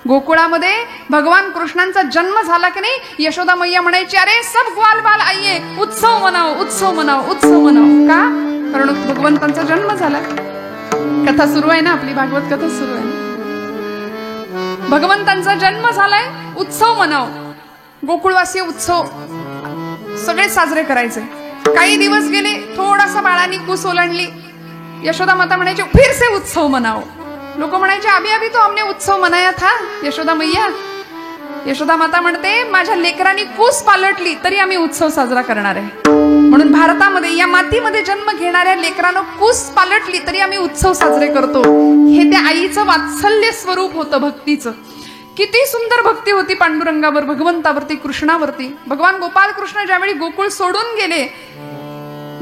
गोकुळामध्ये भगवान कृष्णांचा जन्म झाला की नाही, यशोदा मैया म्हणायची, अरे सब ग्वाल बाल आइये, उत्सव मनाओ, उत्सव मनाओ, उत्सव मनाओ. का? कारण भगवंतांचा जन्म झाला. कथा सुरू आहे ना, आपली भागवत कथा सुरू आहे ना. भगवंतांचा जन्म झालाय, उत्सव मनाओ. गोकुळवासी उत्सव सगळे साजरे करायचे. काही दिवस गेले, थोडासा बाळांनी कुस ओलांडली, यशोदा माता म्हणायची, फिर से उत्सव मनाओ. लोक म्हणायचे, अभी अभी तो हमने उत्सव मनाया था यशोदा मैया. यशोदा माता म्हणते, माझ्या लेकरांनी कुस पालटली तरी आम्ही उत्सव साजरा करणार आहे. म्हणून भारतामध्ये या मातीमध्ये जन्म घेणाऱ्या लेकरानं कुस पालटली तरी आम्ही उत्सव साजरे करतो. हे त्या आईचं वात्सल्य स्वरूप होतं भक्तीचं. किती सुंदर भक्ती होती पांडुरंगावर, भगवंतावरती, कृष्णावरती. भगवान गोपाल कृष्ण ज्यावेळी गोकुळ सोडून गेले,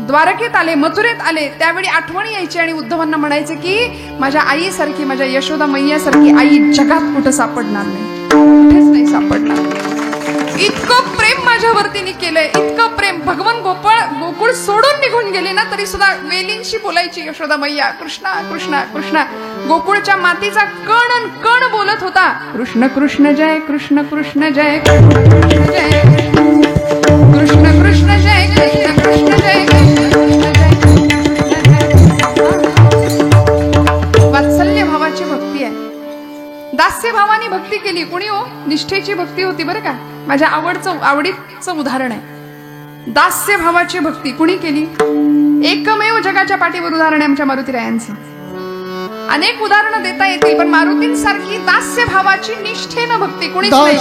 द्वारकेत आले, मथुरेत आले, त्यावेळी आठवण यायची आणि उद्धवांना म्हणायचे की माझ्या आईसारखी, माझ्या यशोदा मैयासारखी आई जगात कुठं सापडणार नाही, कुठेच नाही सापडणार. इतकं प्रेम माझ्यावरती केलंय, इतकं प्रेम. भगवान गोकुळ सोडून निघून गेले ना, तरी सुद्धा वेलींशी बोलायची यशोदा मैया, कृष्णा कृष्णा कृष्णा. गोकुळच्या मातीचा कण कण बोलत होता, कृष्ण कृष्ण जय, कृष्ण कृष्ण जय, कृष्ण जय, कृष्ण कृष्ण जय, कृष्ण कृष्ण जय, कृष्ण जय. वात्सल्य भावाची भक्ती आहे. दास्य भावाने भक्ती केली कुणी हो? निष्ठेची भक्ती होती बरं का. माझ्या आवडीचं उदाहरण आहे दास्य भावाची भक्ती कुणी केली. एकमेव जगाच्या पाठीवर उदाहरण आहे आमच्या मारुतीरायांचं. अनेक उदाहरणं देता येतील, पण मारुतींसारखी दास्य भावाची निष्ठेनं भक्ती कुणीच नाही.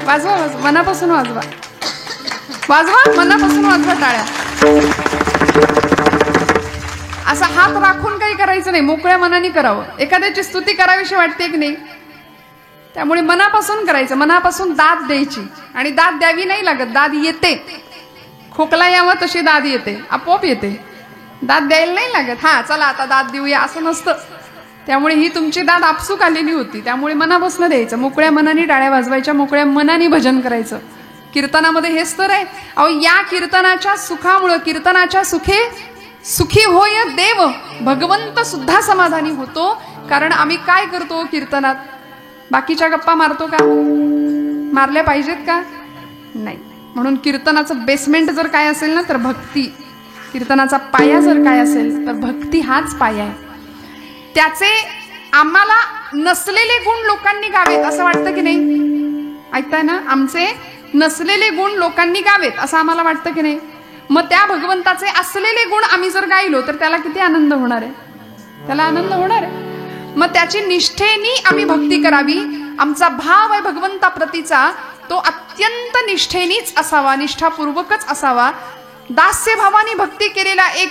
वाजवा वाजवा, मनापासून वाजवा, वाजवा, मनापासून वाजवा टाळ्या. असा हात राखून काही करायचं नाही, मोकळ्या मनाने करावं. एखाद्याची स्तुती करावीशी वाटते की नाही, त्यामुळे मनापासून करायचं. मनापासून दाद द्यायची, आणि दाद द्यावी नाही लागत, दाद येते. खोकला यावा तशी दाद येते, आपोआप येते. दाद द्यायला नाही लागत, हा चला आता दाद देऊया असं नसतं. त्यामुळे ही तुमची दाद आपसूक आलेली होती, त्यामुळे मनापासून द्यायचं. मोकळ्या मनाने टाळ्या वाजवायच्या, मोकळ्या मनाने भजन करायचं. कीर्तनामध्ये हेच तर आहे. अहो, या कीर्तनाच्या सुखामुळं, कीर्तनाच्या सुखे सुखी होय देव, भगवंत सुद्धा समाधानी होतो. कारण आम्ही काय करतो कीर्तनात? बाकीच्या गप्पा मारतो का? मारल्या पाहिजेत का? नाही. म्हणून कीर्तनाचं बेसमेंट जर काय असेल ना, तर भक्ती. कीर्तनाचा पाया जर काय असेल तर भक्ती हाच पाया आहे. त्याचे आम्हाला नसलेले गुण लोकांनी गावेत असं वाटतं की नाही? ऐकताय ना? आमचे नसलेले गुण लोकांनी गावेत असं आम्हाला वाटतं की नाही? मग त्या भगवंताचे असलेले गुण आम्ही जर गायलो तर त्याला किती आनंद होणार आहे? त्याला आनंद होणार आहे. मग त्याची निष्ठेने आम्ही भक्ती करावी. आमचा भाव आहे भगवंताप्रतीचा, तो अत्यंत निष्ठेनीच असावा, निष्ठापूर्वकच असावा. दास्य भावाने भक्ती केलेला एक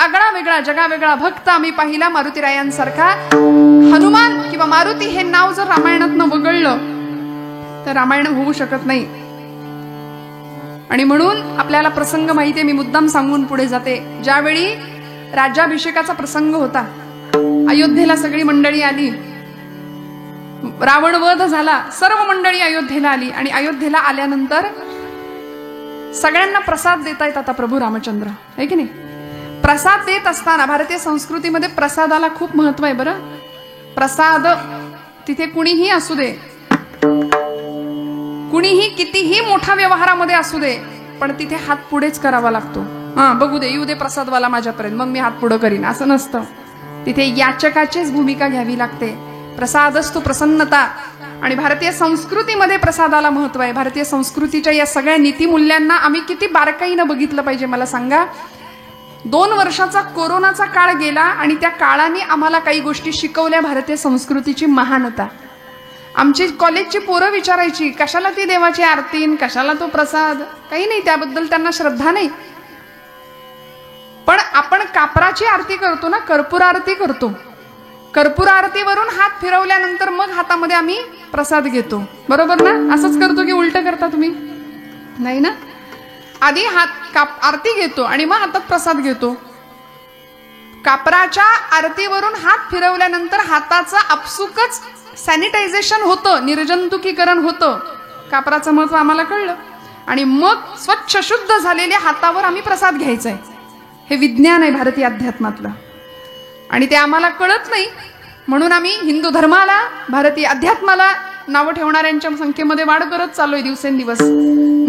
आगळा वेगळा जगावेगळा भक्त आम्ही पाहिला मारुतीरायांसारखा. हनुमान किंवा मारुती हे नाव जर रामायणातनं वगळलं तर रामायण होऊ शकत नाही. आणि म्हणून आपल्याला प्रसंग माहिती आहे, मी मुद्दाम सांगून पुढे जाते. ज्यावेळी राज्याभिषेकाचा प्रसंग होता, अयोध्येला सगळी मंडळी आली, रावण वध झाला, सर्व मंडळी अयोध्येला आली. आणि अयोध्येला आल्यानंतर सगळ्यांना प्रसाद देतायत आता प्रभू रामचंद्र, आहे की नाही? प्रसाद देत असताना भारतीय संस्कृतीमध्ये प्रसादाला खूप महत्व आहे बरं. प्रसाद तिथे कुणीही असू दे, कुणीही कितीही मोठ्या व्यवहारामध्ये असू दे, पण तिथे हात पुढेच करावा लागतो. हा, बघू दे, येऊ दे प्रसादवाला माझ्यापर्यंत, मग मी हात पुढे करीन असं नसतं. तिथे याचकाचीच भूमिका घ्यावी लागते. प्रसादस्तु प्रसन्नता. आणि भारतीय संस्कृतीमध्ये प्रसादाला महत्व आहे. भारतीय संस्कृतीच्या या सगळ्या नीतिमूल्यांना आम्ही किती बारकाईनं बघितलं पाहिजे मला सांगा. 2 वर्षाचा कोरोनाचा काळ गेला आणि त्या काळाने आम्हाला काही गोष्टी शिकवल्या. भारतीय संस्कृतीची महानता. आमची कॉलेजची पोरं विचारायची, कशाला ती देवाची आरती, कशाला तो प्रसाद? काही नाही, त्याबद्दल त्यांना श्रद्धा नाही. पण आपण कापराची आरती करतो ना, कर्पूर आरती करतो. कर्पूर आरतीवरून हात फिरवल्यानंतर मग हातामध्ये आम्ही प्रसाद घेतो. बरोबर ना? असंच करतो की उलट करता तुम्ही? नाही ना. आधी आरती घेतो आणि मग हातात प्रसाद घेतो. कापराच्या आरतीवरून हात फिरवल्यानंतर हाताचं आपसुकच सॅनिटायझेशन होतं, निर्जंतुकीकरण होतं. कापराचं महत्व आम्हाला कळलं आणि मग स्वच्छ शुद्ध झालेल्या हातावर आम्ही प्रसाद घ्यायचा आहे. हे विज्ञान आहे भारतीय अध्यात्मातलं आणि ते आम्हाला कळत नाही. म्हणून आम्ही हिंदू धर्माला, भारतीय अध्यात्माला नावं ठेवणाऱ्यांच्या संख्येमध्ये वाढ करत चाललोय दिवसेंदिवस.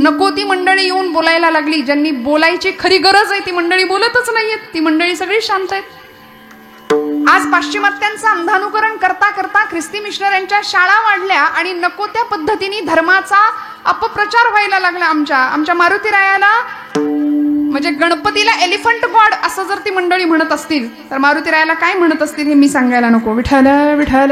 नको ती मंडळी येऊन बोलायला लागली. ज्यांनी बोलायची खरी गरज आहे ती मंडळी बोलतच नाहीयेत. ती मंडळी सगळी शांत आहेत. आज पाश्चिमात्यांचं अंधानुकरण करता करता ख्रिस्ती मिशनऱ्यांच्या शाळा वाढल्या आणि नको त्या पद्धतीने धर्माचा अपप्रचार व्हायला लागला. आमच्या मारुतीरायाला म्हणजे गणपतीला एलिफंट गॉड असं जर ती मंडळी म्हणत असतील तर मारुतीरायाला काय म्हणत असतील हे मी सांगायला नको. विठ्ठल विठ्ठल.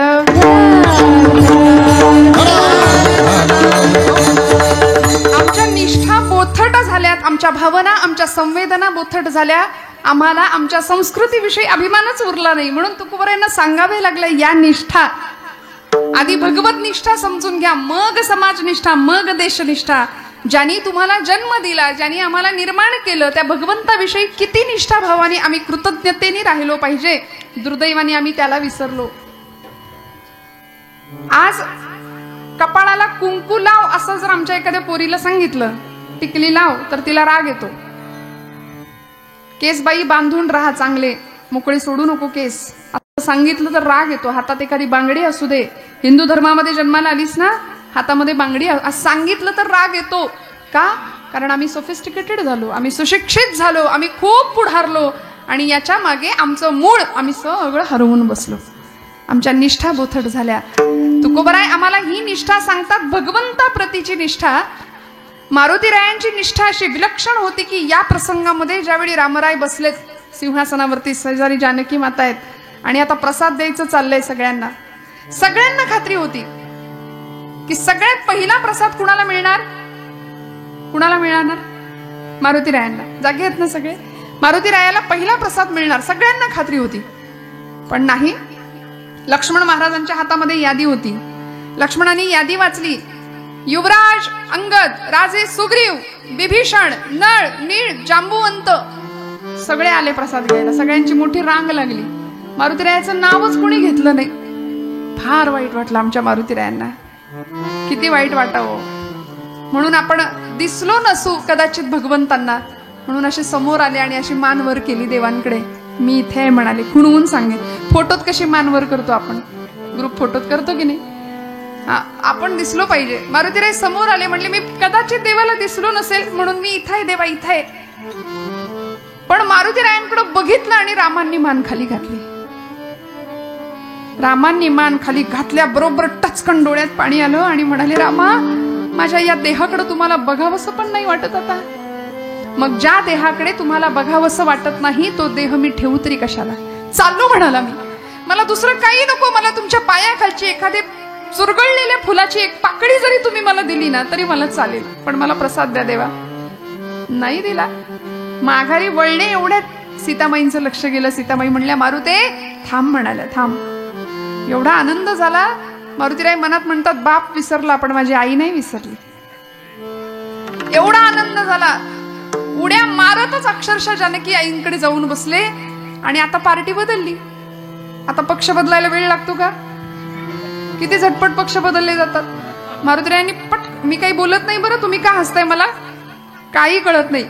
आमच्या निष्ठा बोथट झाल्यात, आमच्या भावना, आमच्या संवेदना बोथट झाल्या. आम्हाला आमच्या संस्कृतीविषयी अभिमानच उरला नाही. म्हणून तुकोबारायांना सांगावे लागले, या निष्ठा आधी भगवत निष्ठा समजून घ्या, मग समाजनिष्ठा, मग देशनिष्ठा. ज्यांनी तुम्हाला जन्म दिला, ज्यांनी आम्हाला निर्माण केलं, त्या भगवंताविषयी किती निष्ठाभावाने आम्ही कृतज्ञतेने राहिलो पाहिजे. दुर्दैवाने आम्ही त्याला विसरलो. आज कपाळाला कुंकू लाव असं जर आमच्या एखाद्या पोरीला सांगितलं, टिकली लाव, तर तिला राग येतो. केस बाई बांधून राहा, चांगले मोकळे सोडू नको केस, असं सांगितलं तर राग येतो. हातात एखादी बांगडी असू दे, हिंदू धर्मामध्ये जन्माला आलीस ना, हातामध्ये बांगडी असं सांगितलं तर राग येतो. का? कारण आम्ही सोफिस्टिकेटेड झालो, आम्ही सुशिक्षित झालो, आम्ही खूप पुढारलो आणि याच्या मागे आमचं मूळ आम्ही सगळं हरवून बसलो. आमच्या निष्ठा बोथट झाल्या. तुकोबाराय आम्हाला ही निष्ठा सांगतात, भगवंता प्रतीची निष्ठा. मारुतीरायांची निष्ठा अशी विलक्षण होती की या प्रसंगामध्ये ज्यावेळी रामराय बसलेत सिंहासनावरती, शेजारी जानकी माता आहेत आणि आता प्रसाद द्यायचं चाललंय सगळ्यांना, सगळ्यांना खात्री होती की सगळ्यात पहिला प्रसाद कुणाला मिळणार? कुणाला मिळणार? मारुतीरायांना. जागे आहेत ना सगळे? मारुतीरायाला पहिला प्रसाद मिळणार, सगळ्यांना खात्री होती. पण नाही. लक्ष्मण महाराजांच्या हातामध्ये यादी होती. लक्ष्मणाने यादी वाचली. युवराज अंगद, राजे सुग्रीव, विभीषण, नळ, नीळ, जांबुवंत सगळे आले प्रसाद घ्यायला. सगळ्यांची मोठी रांग लागली. मारुतीरायाचं नावच कोणी घेतलं नाही. फार वाईट वाटलं आमच्या मारुतीरायांना. किती वाईट वाटावं. म्हणून आपण दिसलो नसू कदाचित भगवंतांना, म्हणून असे समोर आले आणि अशी मान वर केली देवांकडे. मी इथे आहे म्हणाले, खुणवून सांगेन. फोटोत कशी मान वर करतो आपण, ग्रुप फोटोत करतो की नाही? आपण दिसलो पाहिजे. मारुतीराय समोर आले, म्हणले मी कदाचित देवाला दिसलो नसेल म्हणून मी इथं आहे देवा, इथं आहे. पण मारुतीरायांकडे बघितलं आणि रामांनी मान खाली घातली. रामांनी मान खाली घातल्या बरोबर टचकन डोळ्यात पाणी आलं आणि म्हणाले, रामा माझ्या या देहाकडे तुम्हाला बघावंसं पण नाही वाटत आता? मग ज्या देहाकडे तुम्हाला बघावंसं वाटत नाही तो देह मी ठेवू तरी कशाला? चाललो म्हणाला मी, मला दुसरं काही नको. मला तुमच्या पायाखालची एखादी चुरगळलेल्या फुलाची एक पाकळी जरी तुम्ही मला दिली ना तरी मला चालेल, पण मला प्रसाद द्या देवा. नाही दिला. माघारी वळणे एवढ्यात सीतामाईंचं लक्ष गेलं. सीतामाई म्हणल्या, मारुते थांब म्हणाल्या, थांब. एवढा आनंद झाला. मारुतीराय मनात म्हणतात, बाप विसरला पण माझी आई नाही विसरली. एवढा आनंद झाला. उड्या मारतच अक्षरशः जानकी आईंकडे जाऊन बसले आणि आता पार्टी बदलली. आता पक्ष बदलायला वेळ लागतो का? किती झटपट पक्ष बदलले जातात. मारुतीरायांनी मी काही बोलत नाही बरं, तुम्ही का हसताय? मला काही कळत नाही.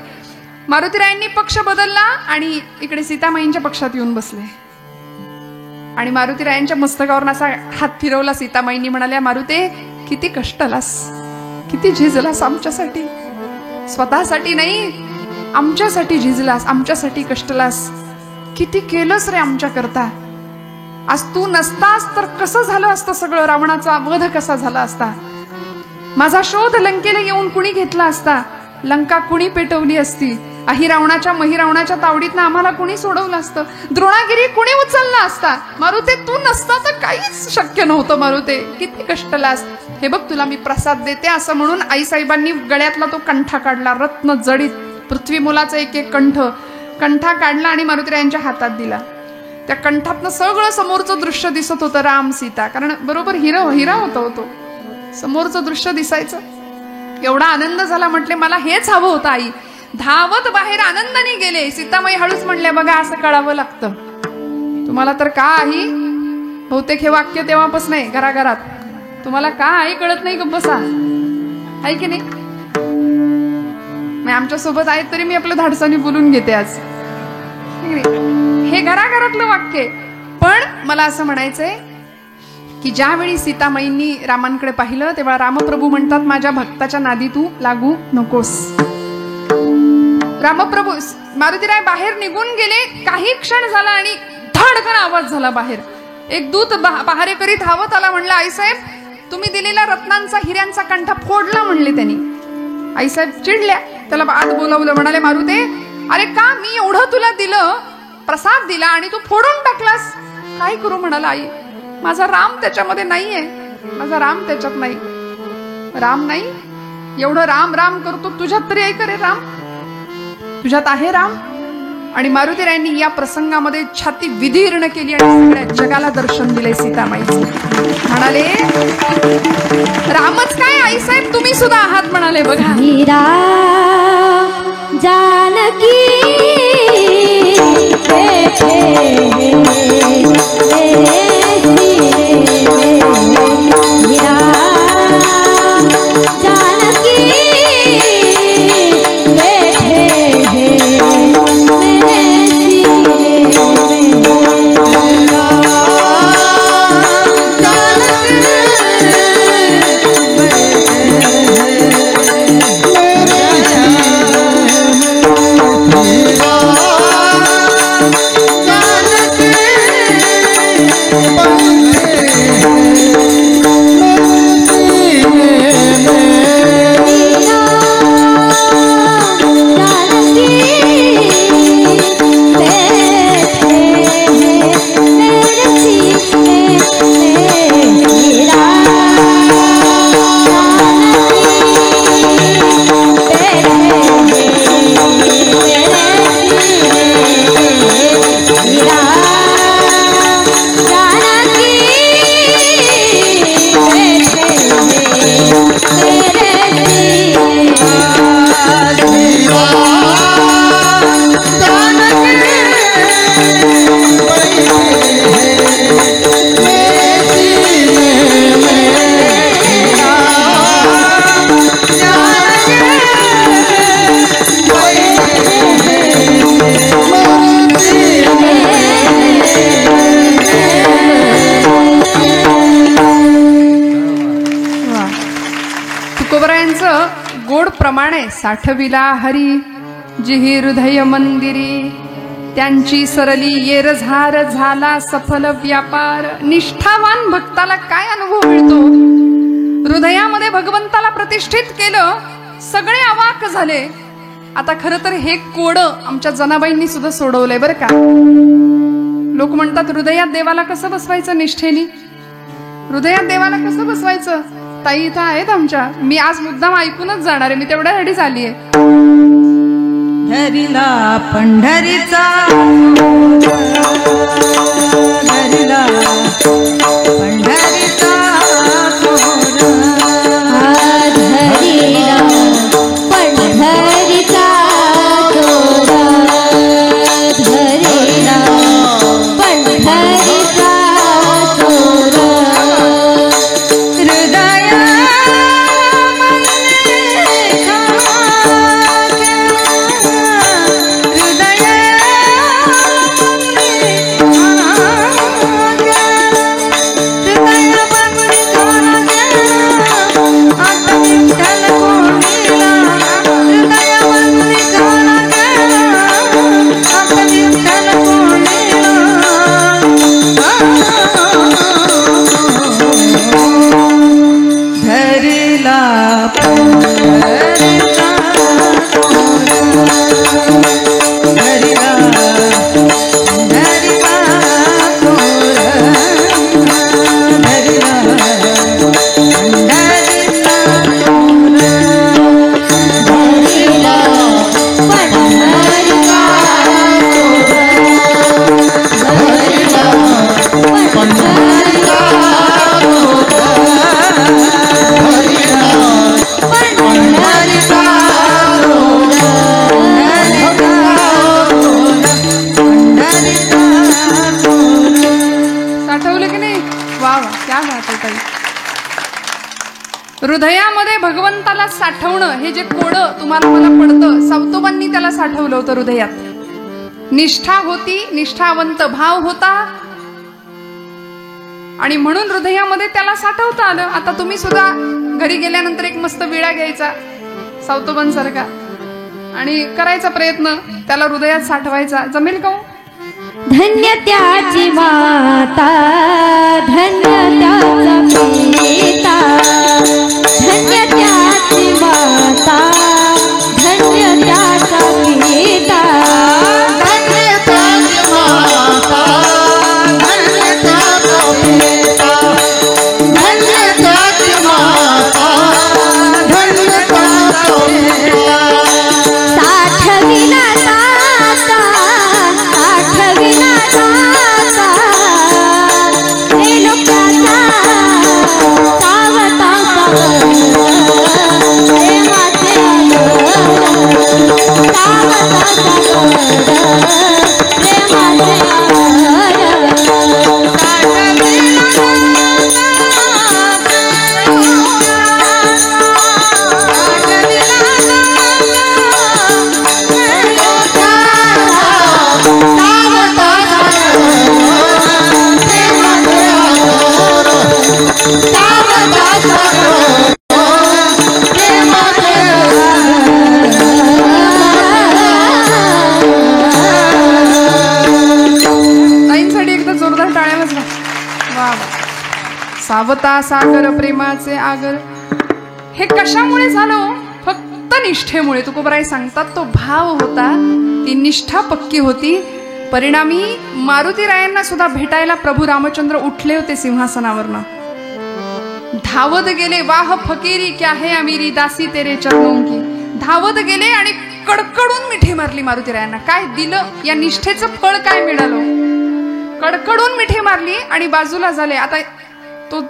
मारुतीरायांनी पक्ष बदलला आणि इकडे सीतामाईंच्या पक्षात येऊन बसले आणि मारुतीरायांच्या मस्तकावर असा हात फिरवला. सीतामाईंनी म्हणाल्या, मारुते किती कष्टलास, किती झिजलास आमच्यासाठी. स्वतःसाठी नाही, आमच्यासाठी झिजलास, आमच्यासाठी कष्टलास. किती केलंस रे आमच्या करता. आज तू नसतास तर कसं झालं असतं सगळं? रावणाचा वध कसा झाला असता? माझा शोध लंकेला येऊन कुणी घेतला असता? लंका कुणी पेटवली असती? अहि रावणाच्या महिरावणाच्या तावडीतनं आम्हाला कुणी सोडवलं असतं? द्रोणागिरी कुणी उचलला असता? मारुते तू नसता तर काहीच शक्य नव्हतं. मारुते किती कष्टलास. हे बघ तुला मी प्रसाद देते असं म्हणून आईसाहेबांनी गळ्यातला तो कंठा काढला, रत्न जडित पृथ्वी मुलाचा एक एक कंठ कंठा काढला आणि मारुतीरायांच्या हातात दिला. त्या कंठातनं सगळं समोरचं दृश्य दिसत होतं, राम सीता. कारण बरोबर हिरा होता होतो, समोरचं दृश्य दिसायचं. एवढा आनंद झाला, म्हटले मला हेच हवं होतं आई. धावत बाहेर आनंदाने गेले. सीतामाई हळूच म्हणल्या, बघा असं कळावं लागतं तुम्हाला तर का आई. बहुतेक हे वाक्य तेव्हापासून नाही घराघरात. तुम्हाला का आई कळत नाही, गप्प बसा. आहे की नाही. आमच्या सोबत आहेत तरी मी आपल्या धाडसाने बोलून घेते आज. हे घराघरातलं वाक्य आहे. पण मला असं म्हणायचंय की ज्यावेळी सीतामाईंनी रामांकडे पाहिलं तेव्हा रामप्रभू म्हणतात, माझ्या भक्ताच्या नादी तू लागू नकोस. रामप्रभू मारुतीराय बाहेर निघून गेले. काही क्षण झाला आणि धडकन आवाज झाला बाहेर. एक दूत पहारेकरी धावत आला. म्हणला, आईसाहेब तुम्ही दिलेला रत्नांचा हिऱ्यांचा कंठा फोडला म्हणले त्यांनी. आईसाहेब चिडल्या. त्याला आत बोलावलं. म्हणाले, मारुते अरे का मी एवढं तुला दिलं, प्रसाद दिला आणि तू फोडून टाकलास. काय करू म्हणाला आई. माझा राम त्याच्यामध्ये नाहीये. माझा राम त्याच्यात नाही. राम नाही. एवढं राम राम करतो, तुझ्यात तरी आहे का रे राम. तुझ्यात आहे राम. आणि मारुतीरायांनी या प्रसंगामध्ये छाती विदीर्ण केली आणि सगळ्या जगाला दर्शन दिले सीतामाईचे. म्हणाले, रामच काय आईसाहेब तुम्ही सुद्धा आहात म्हणाले. बघा, जानकी गोड प्रमाणे साठविला हरी जिही हृदय मंदिरी. त्यांची सरली येरझार झाला सफल व्यापार. निष्ठावान भक्ताला काय अनुभव मिळतो. हृदयामध्ये भगवंताला प्रतिष्ठित केलं, सगळे अवाक झाले. आता खरं तर हे कोड आमच्या जनाबाईंनी सुद्धा सोडवलंय बरं का. लोक म्हणतात हृदयात देवाला कसं बसवायचं निष्ठेनी. हृदयात देवाला कसं बसवायचं. ताई इथं आहेत आमच्या. मी आज मुद्दाम ऐकूनच जाणार आहे. मी तेवढ्यासाठी झालीये. धरिला पंढरीचा धरिला पंढरीचा धरिला पंढरीचा धरिला पंढरीचा हृदया गातो ताई. हृदयामध्ये भगवंताला साठवणं हे जे कोडं तुम्हाला मला पडतं, सावतोबांनी त्याला साठवलं होतं हृदयात. निष्ठा होती, निष्ठावंत भाव होता आणि म्हणून हृदयामध्ये त्याला साठवता आलं. आता तुम्ही सुद्धा घरी गेल्यानंतर एक मस्त विळा घ्यायचा सावतोबांसारखा आणि करायचा प्रयत्न त्याला हृदयात साठवायचा. जमेल का? धन्य त्याची माता, धन्य त्याचा पिता, धन्य त्याची माता, धन्य त्याचा पिता, धन्य त्याची माता, धन्य त्याचा पिता, धन्य त्याची माता, धन्य त्याचा पिता. साठविला दाता, साठविला दाता, हे लोकांचा सावताचा प्रेमाचे सावता सागर प्रेमाचे आगर. हे कशामुळे झालं? फक्त निष्ठेमुळे. तुकोबराय सांगतात तो भाव होता, ती निष्ठा पक्की होती. परिणामी मारुतीरायांना सुद्धा भेटायला प्रभू रामचंद्र उठले होते सिंहासनावरनं. धावत गेले, वाह फकीरी क्या है अमीरी दासी तेरे चरणों की. धावत गेले आणि कडकडून मिठी मारली मारुतीरायांना. काय दिलं? या निष्ठेचं फळ काय मिळालं? कडकडून मिठी मारली आणि बाजूला झाले. आता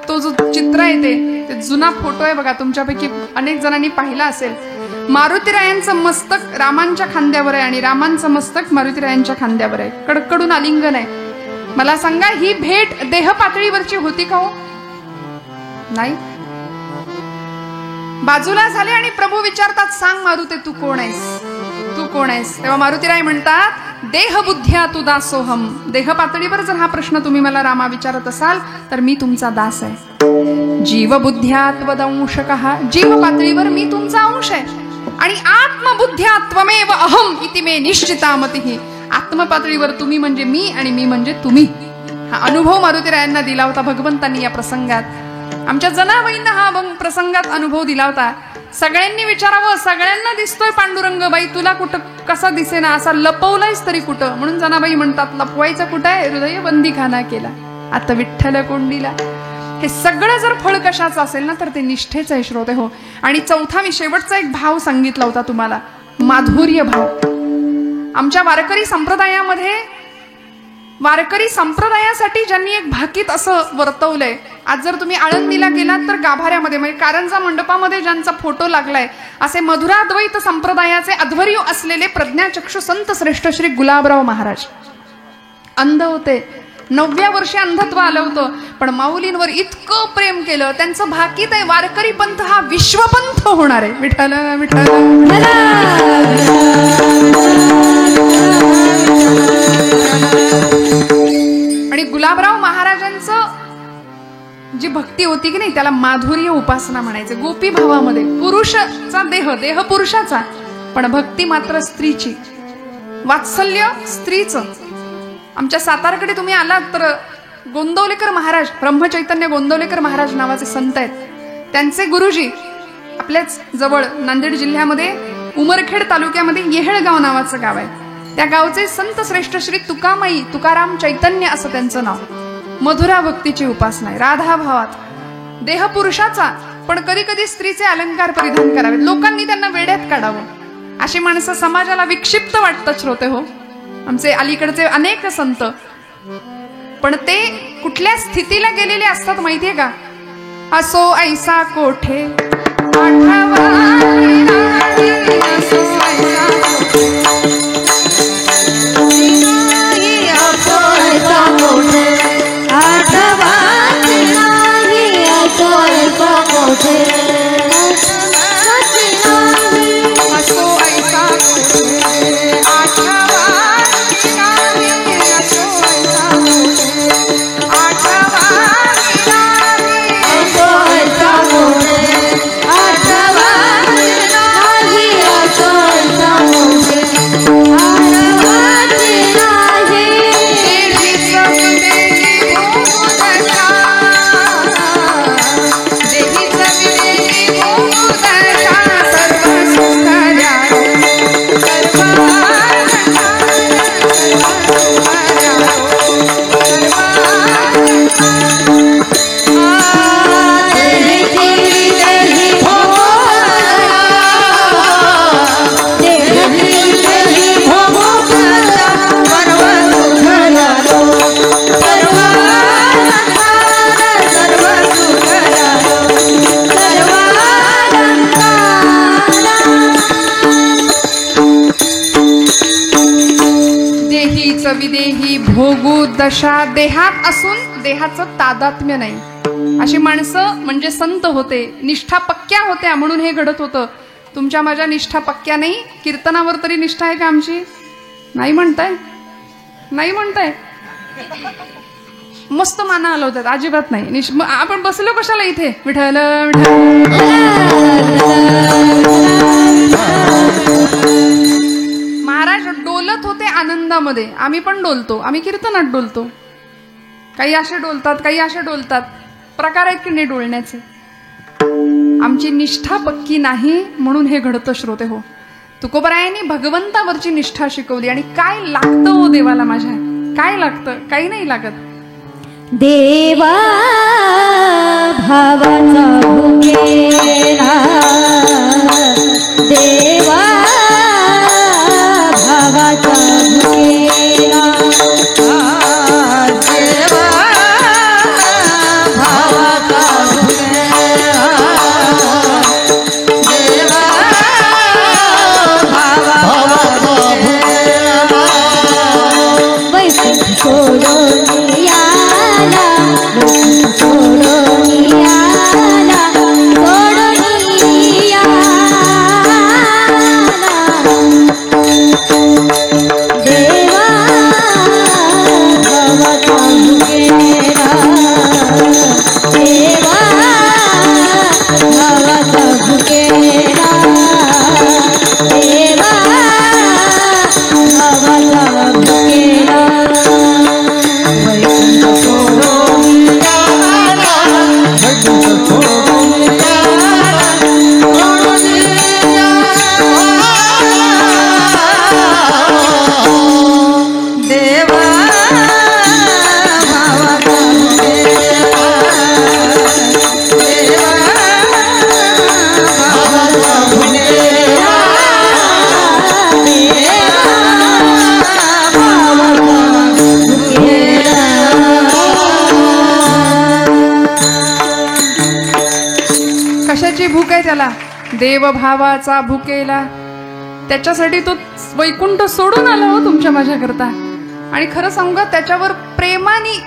तो जो चित्र आहे ते जुना फोटो आहे बघा, तुमच्यापैकी अनेक जणांनी पाहिला असेल. मारुतीरायांचं मस्तक रामांच्या खांद्यावर आहे आणि रामांचं मस्तक मारुतीरायांच्या खांद्यावर आहे. कडकडून आलिंगन आहे. मला सांगा, ही भेट देह पातळीवरची होती का हो? नाही. बाजूला झाले आणि प्रभू विचारतात, सांग मारुते तू कोण आहेस, तू कोण आहेस? तेव्हा मारुतीराय म्हणतात, देह बुद्ध्या तू दासोहम. देह पातळीवर जर हा प्रश्न तुम्ही मला रामा विचारत असाल तर मी तुमचा दास आहे. जीव बुद्ध्यात्वदंशकः. जीव पातळीवर मी तुमचा अंश आहे आणि आत्मबुद्ध्या त्वमेव अहम इति मे निश्चिता मतिः. आत्मपातळीवर तुम्ही म्हणजे मी आणि मी म्हणजे तुम्ही. हा अनुभव मारुतीरायांना दिला होता भगवंतांनी या प्रसंगात. आमच्या जनाबाईंना हा प्रसंगात अनुभव दिला होता. सगळ्यांनी विचारावं, सगळ्यांना दिसतोय पांडुरंग, बाई तुला कुठं कसा दिसेना, असा लपवलायस तरी कुठं? म्हणून जनाबाई म्हणतात, लपवायचा कुठं आहे? हृदय बंदीखाना केला आता विठ्ठल कोंडीला. हे सगळं जर फळ कशाचं असेल ना तर ते निष्ठेचं आहे श्रोते हो. आणि चौथा मी शेवटचा एक भाव सांगितला होता तुम्हाला, माधुर्य भाव. आमच्या वारकरी संप्रदायामध्ये, वारकरी संप्रदायासाठी ज्यांनी एक भाकीत असं वर्तवलंय. आज जर तुम्ही आळंदीला गेलात तर गाभाऱ्यामध्ये म्हणजे कारंजा मंडपामध्ये ज्यांचा फोटो लागलाय असे मधुराद्वैत संप्रदायाचे अध्वर्यू असलेले प्रज्ञाचक्षु संत श्रेष्ठ श्री गुलाबराव महाराज अंध होते. 9व्या वर्षी अंधत्व आलं होतं, पण माऊलींवर इतकं प्रेम केलं. त्यांचं भाकीत आहे, वारकरी पंथ हा विश्वपंथ होणार आहे. विठ्ठल विठ्ठल. आणि गुलाबराव महाराजांचं जी भक्ती होती की नाही त्याला माधुर्य उपासना म्हणायचे. गोपी भावामध्ये पुरुषाचा देह, देह पुरुषाचा, पण भक्ती मात्र स्त्रीची, वात्सल्य स्त्रीचं. आमच्या सातारकडे तुम्ही आलात तर गोंदवलेकर महाराज, ब्रह्मचैतन्य गोंदवलेकर महाराज नावाचे संत आहेत. त्यांचे गुरुजी आपल्याच जवळ नांदेड जिल्ह्यामध्ये उमरखेड तालुक्यामध्ये येहळगाव नावाचं गाव आहे. त्या गावचे संत श्रेष्ठ श्री तुकामाई तुकाराम चैतन्य असं त्यांचं नाव. मधुरा भक्तीची उपासना आहे, राधा भावात. देह पुरुषाचा, पण कधी कधी स्त्रीचे अलंकार परिधान करावेत. लोकांनी त्यांना वेड्यात काढावं. अशी माणसं समाजाला विक्षिप्त वाटतात श्रोते हो. आमचे अलीकडचे अनेक संत, पण ते कुठल्या स्थितीला गेलेले असतात माहितीये का? असो ऐसा कोठे देही भोगू दशा. देहात असून देहाचं तादात्म्य नाही. अशी माणसं म्हणजे संत होते, निष्ठा पक्क्या होत्या, म्हणून हे घडत होतं. तुमच्या माझ्या निष्ठा पक्क्या नाही. कीर्तनावर तरी निष्ठा आहे का आमची? नाही म्हणताय, नाही म्हणताय. मस्त माना हलवतात, अजिबात नाही. आपण बसलो कशाला इथे? विठ्ठल महाराज डोलत होते आनंदामध्ये. आम्ही पण डोलतो, आम्ही कीर्तनात डोलतो. काही असे डोलतात, काही असे डोलतात. प्रकार आहेत की नाही डोलण्याचे. आमची निष्ठा पक्की नाही म्हणून हे घडतं श्रोते हो. तुकोबरायांनी भगवंतावरची निष्ठा शिकवली. आणि काय लागतं हो देवाला माझ्या? काय लागतं? काही नाही लागत. देवा भावाचा भुकेला, देवा भावाचा भुकेला, देवा भावाचा भुकेला, देवा भावाचा भुकेला, वैकुंठ सोडून याला, वैकुंठ सोडून याला, सोडून याला, देवा भावाचा भुकेला, देवा भावाचा भुकेला, देवा भावाचा भुकेला, वैकुंठ सोडून याला, वैकुंठ सोडून याला, सोडून याला, देवा भावाचा भुकेला, देवा भावाचा भुकेला, कशाची भूक आहे त्याला? देवभावाचा भुकेला. त्याच्यासाठी तो वैकुंठ सोडून आला हो तुमच्या माझ्याकरता. आणि खरं सांगू का, त्याच्यावर प्रेमाने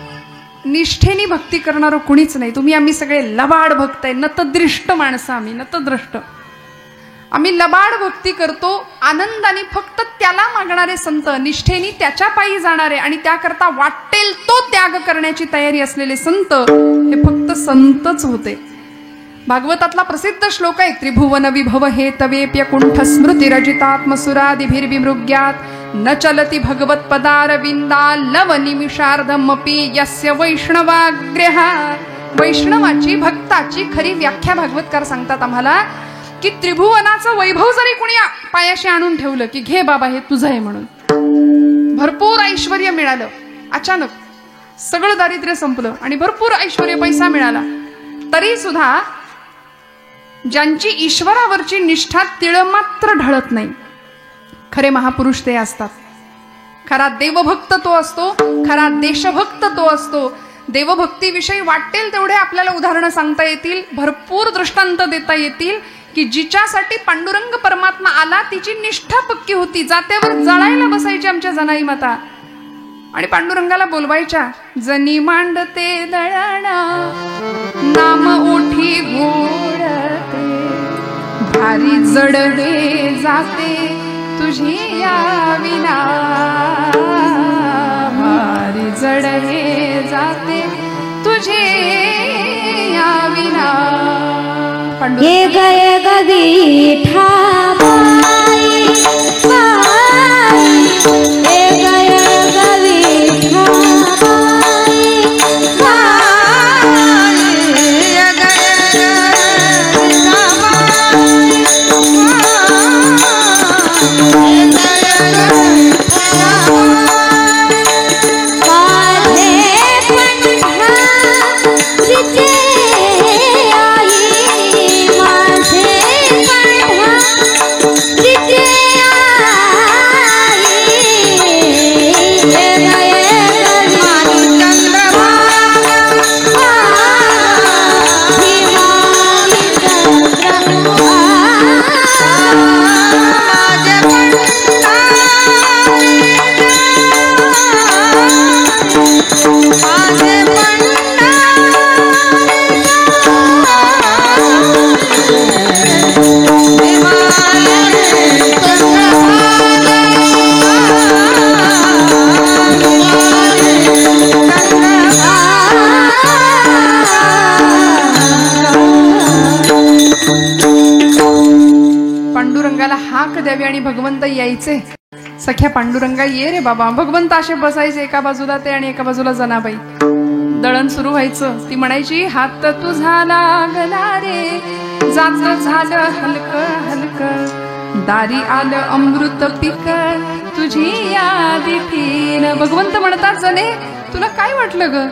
निष्ठेने भक्ती करणारं कुणीच नाही. तुम्ही आम्ही सगळे लबाड भक्त आहे, नतदृष्ट माणसं आम्ही, नतद्रष्ट. आम्ही लबाड भक्ती करतो आनंदाने. फक्त त्याला मागणारे संत, निष्ठेने त्याच्या पायी जाणारे आणि त्याकरता वाटेल तो त्याग करण्याची तयारी असलेले संत, हे फक्त संतच होते. भागवतातला प्रसिद्ध श्लोक आहे, त्रिभुवन विभव हे तवेप्य कुंठ स्मृती रजितात्मसुरादिभिर्विमृग्यात न चलती भगवत पदारविंदा लव निमिषार्धमपि यस्य वैष्णवाग्रह. वैष्णवाची भक्ताची खरी व्याख्या भागवतकार सांगतात आम्हाला की त्रिभुवनाचं वैभव जरी कुणी पायाशी आणून ठेवलं की घे बाबा हे तुझं आहे म्हणून, भरपूर ऐश्वर्य मिळालं, अचानक सगळं दारिद्र्य संपलं आणि भरपूर ऐश्वर्य पैसा मिळाला, तरी सुद्धा ज्यांची ईश्वरावरची निष्ठा तिळमात्र ढळत नाही, खरे महापुरुष ते असतात. खरा देवभक्त तो असतो, खरा देशभक्त तो असतो. देवभक्तीविषयी वाटेल तेवढे आपल्याला उदाहरणं सांगता येतील, भरपूर दृष्टांत देता येतील की जिच्यासाठी पांडुरंग परमात्मा आला तिची निष्ठा पक्की होती. जात्यावर जळायला बसायची आमच्या जनाई माता आणि पांडुरंगाला बोलवायच्या, जनी मांडते दळणा नाम ओठी गोडते, भारी जडवे जाते तुझी या विना, भारी जडवे जाते तुझे या विना. ये गय गवीठा बाई बाई, ये गय गवीठा बाई बाई, ये गवीठा बाई माझे पंढा तिचे आई, माझे पंढा हाक द्यावी आणि भगवंत यायचे. सख्या पांडुरंगा ये रे बाबा. भगवंत असे बसायचे, एका बाजूला ते आणि एका बाजूला जनाबाई. दळण सुरू व्हायचं. ती म्हणायची हात तुझा लागला रे, जात झालं हलक हलक, दारी आलं अमृत पिक तुझी यादी ठेन. भगवंत म्हणतात जने तुला काय वाटलं ग?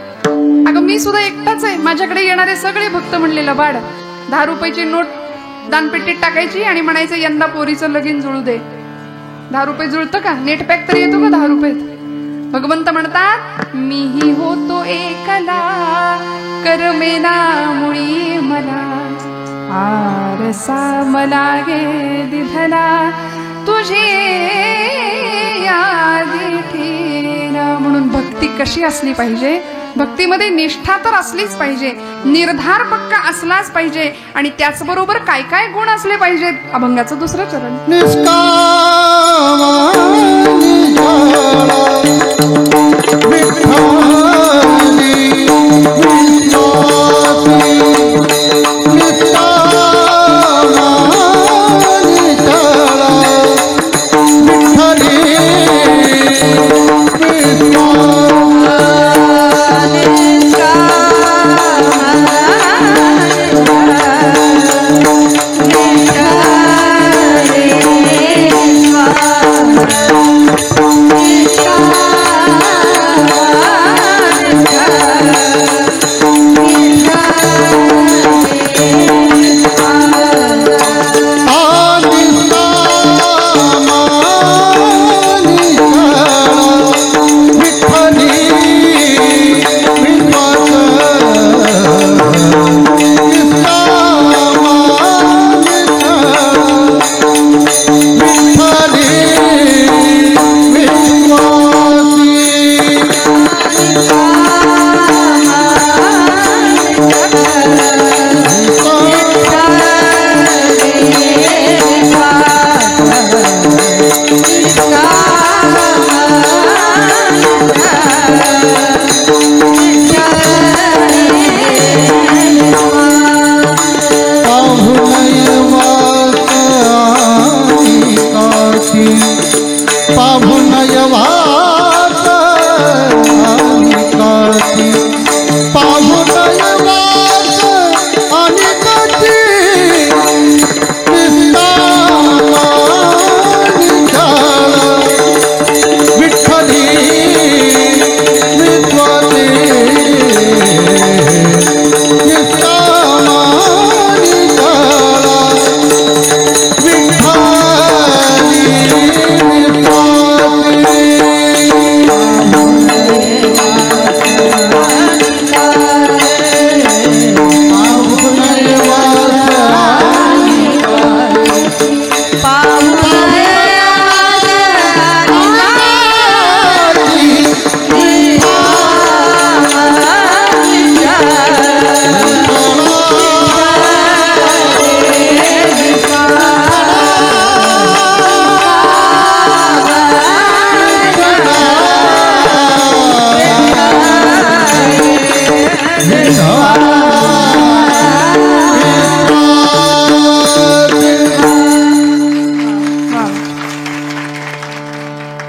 अगं मी सुद्धा एकटाच आहे. माझ्याकडे येणारे सगळे भक्त म्हणलेलं बाळ 10 रुपयाची नोट दानपेटीत टाकायची आणि म्हणायचं यंदा पोरीचं लगीन जुळू दे. 10 रुपये जुळतं का? नेट पॅक तरी येतो का 10 रुपयात? भगवंत म्हणतात मीही होतो एकला, करमेना मुळी मला, आरसा मला गे दिधला तुझी यादी ठेन. म्हणून भक्ती कशी असली पाहिजे? भक्तीमध्ये निष्ठा तर असलीच पाहिजे, निर्धार पक्का असलाच पाहिजे. आणि त्याचबरोबर काय काय गुण असले पाहिजेत? अभंगाचं 2रं चरण.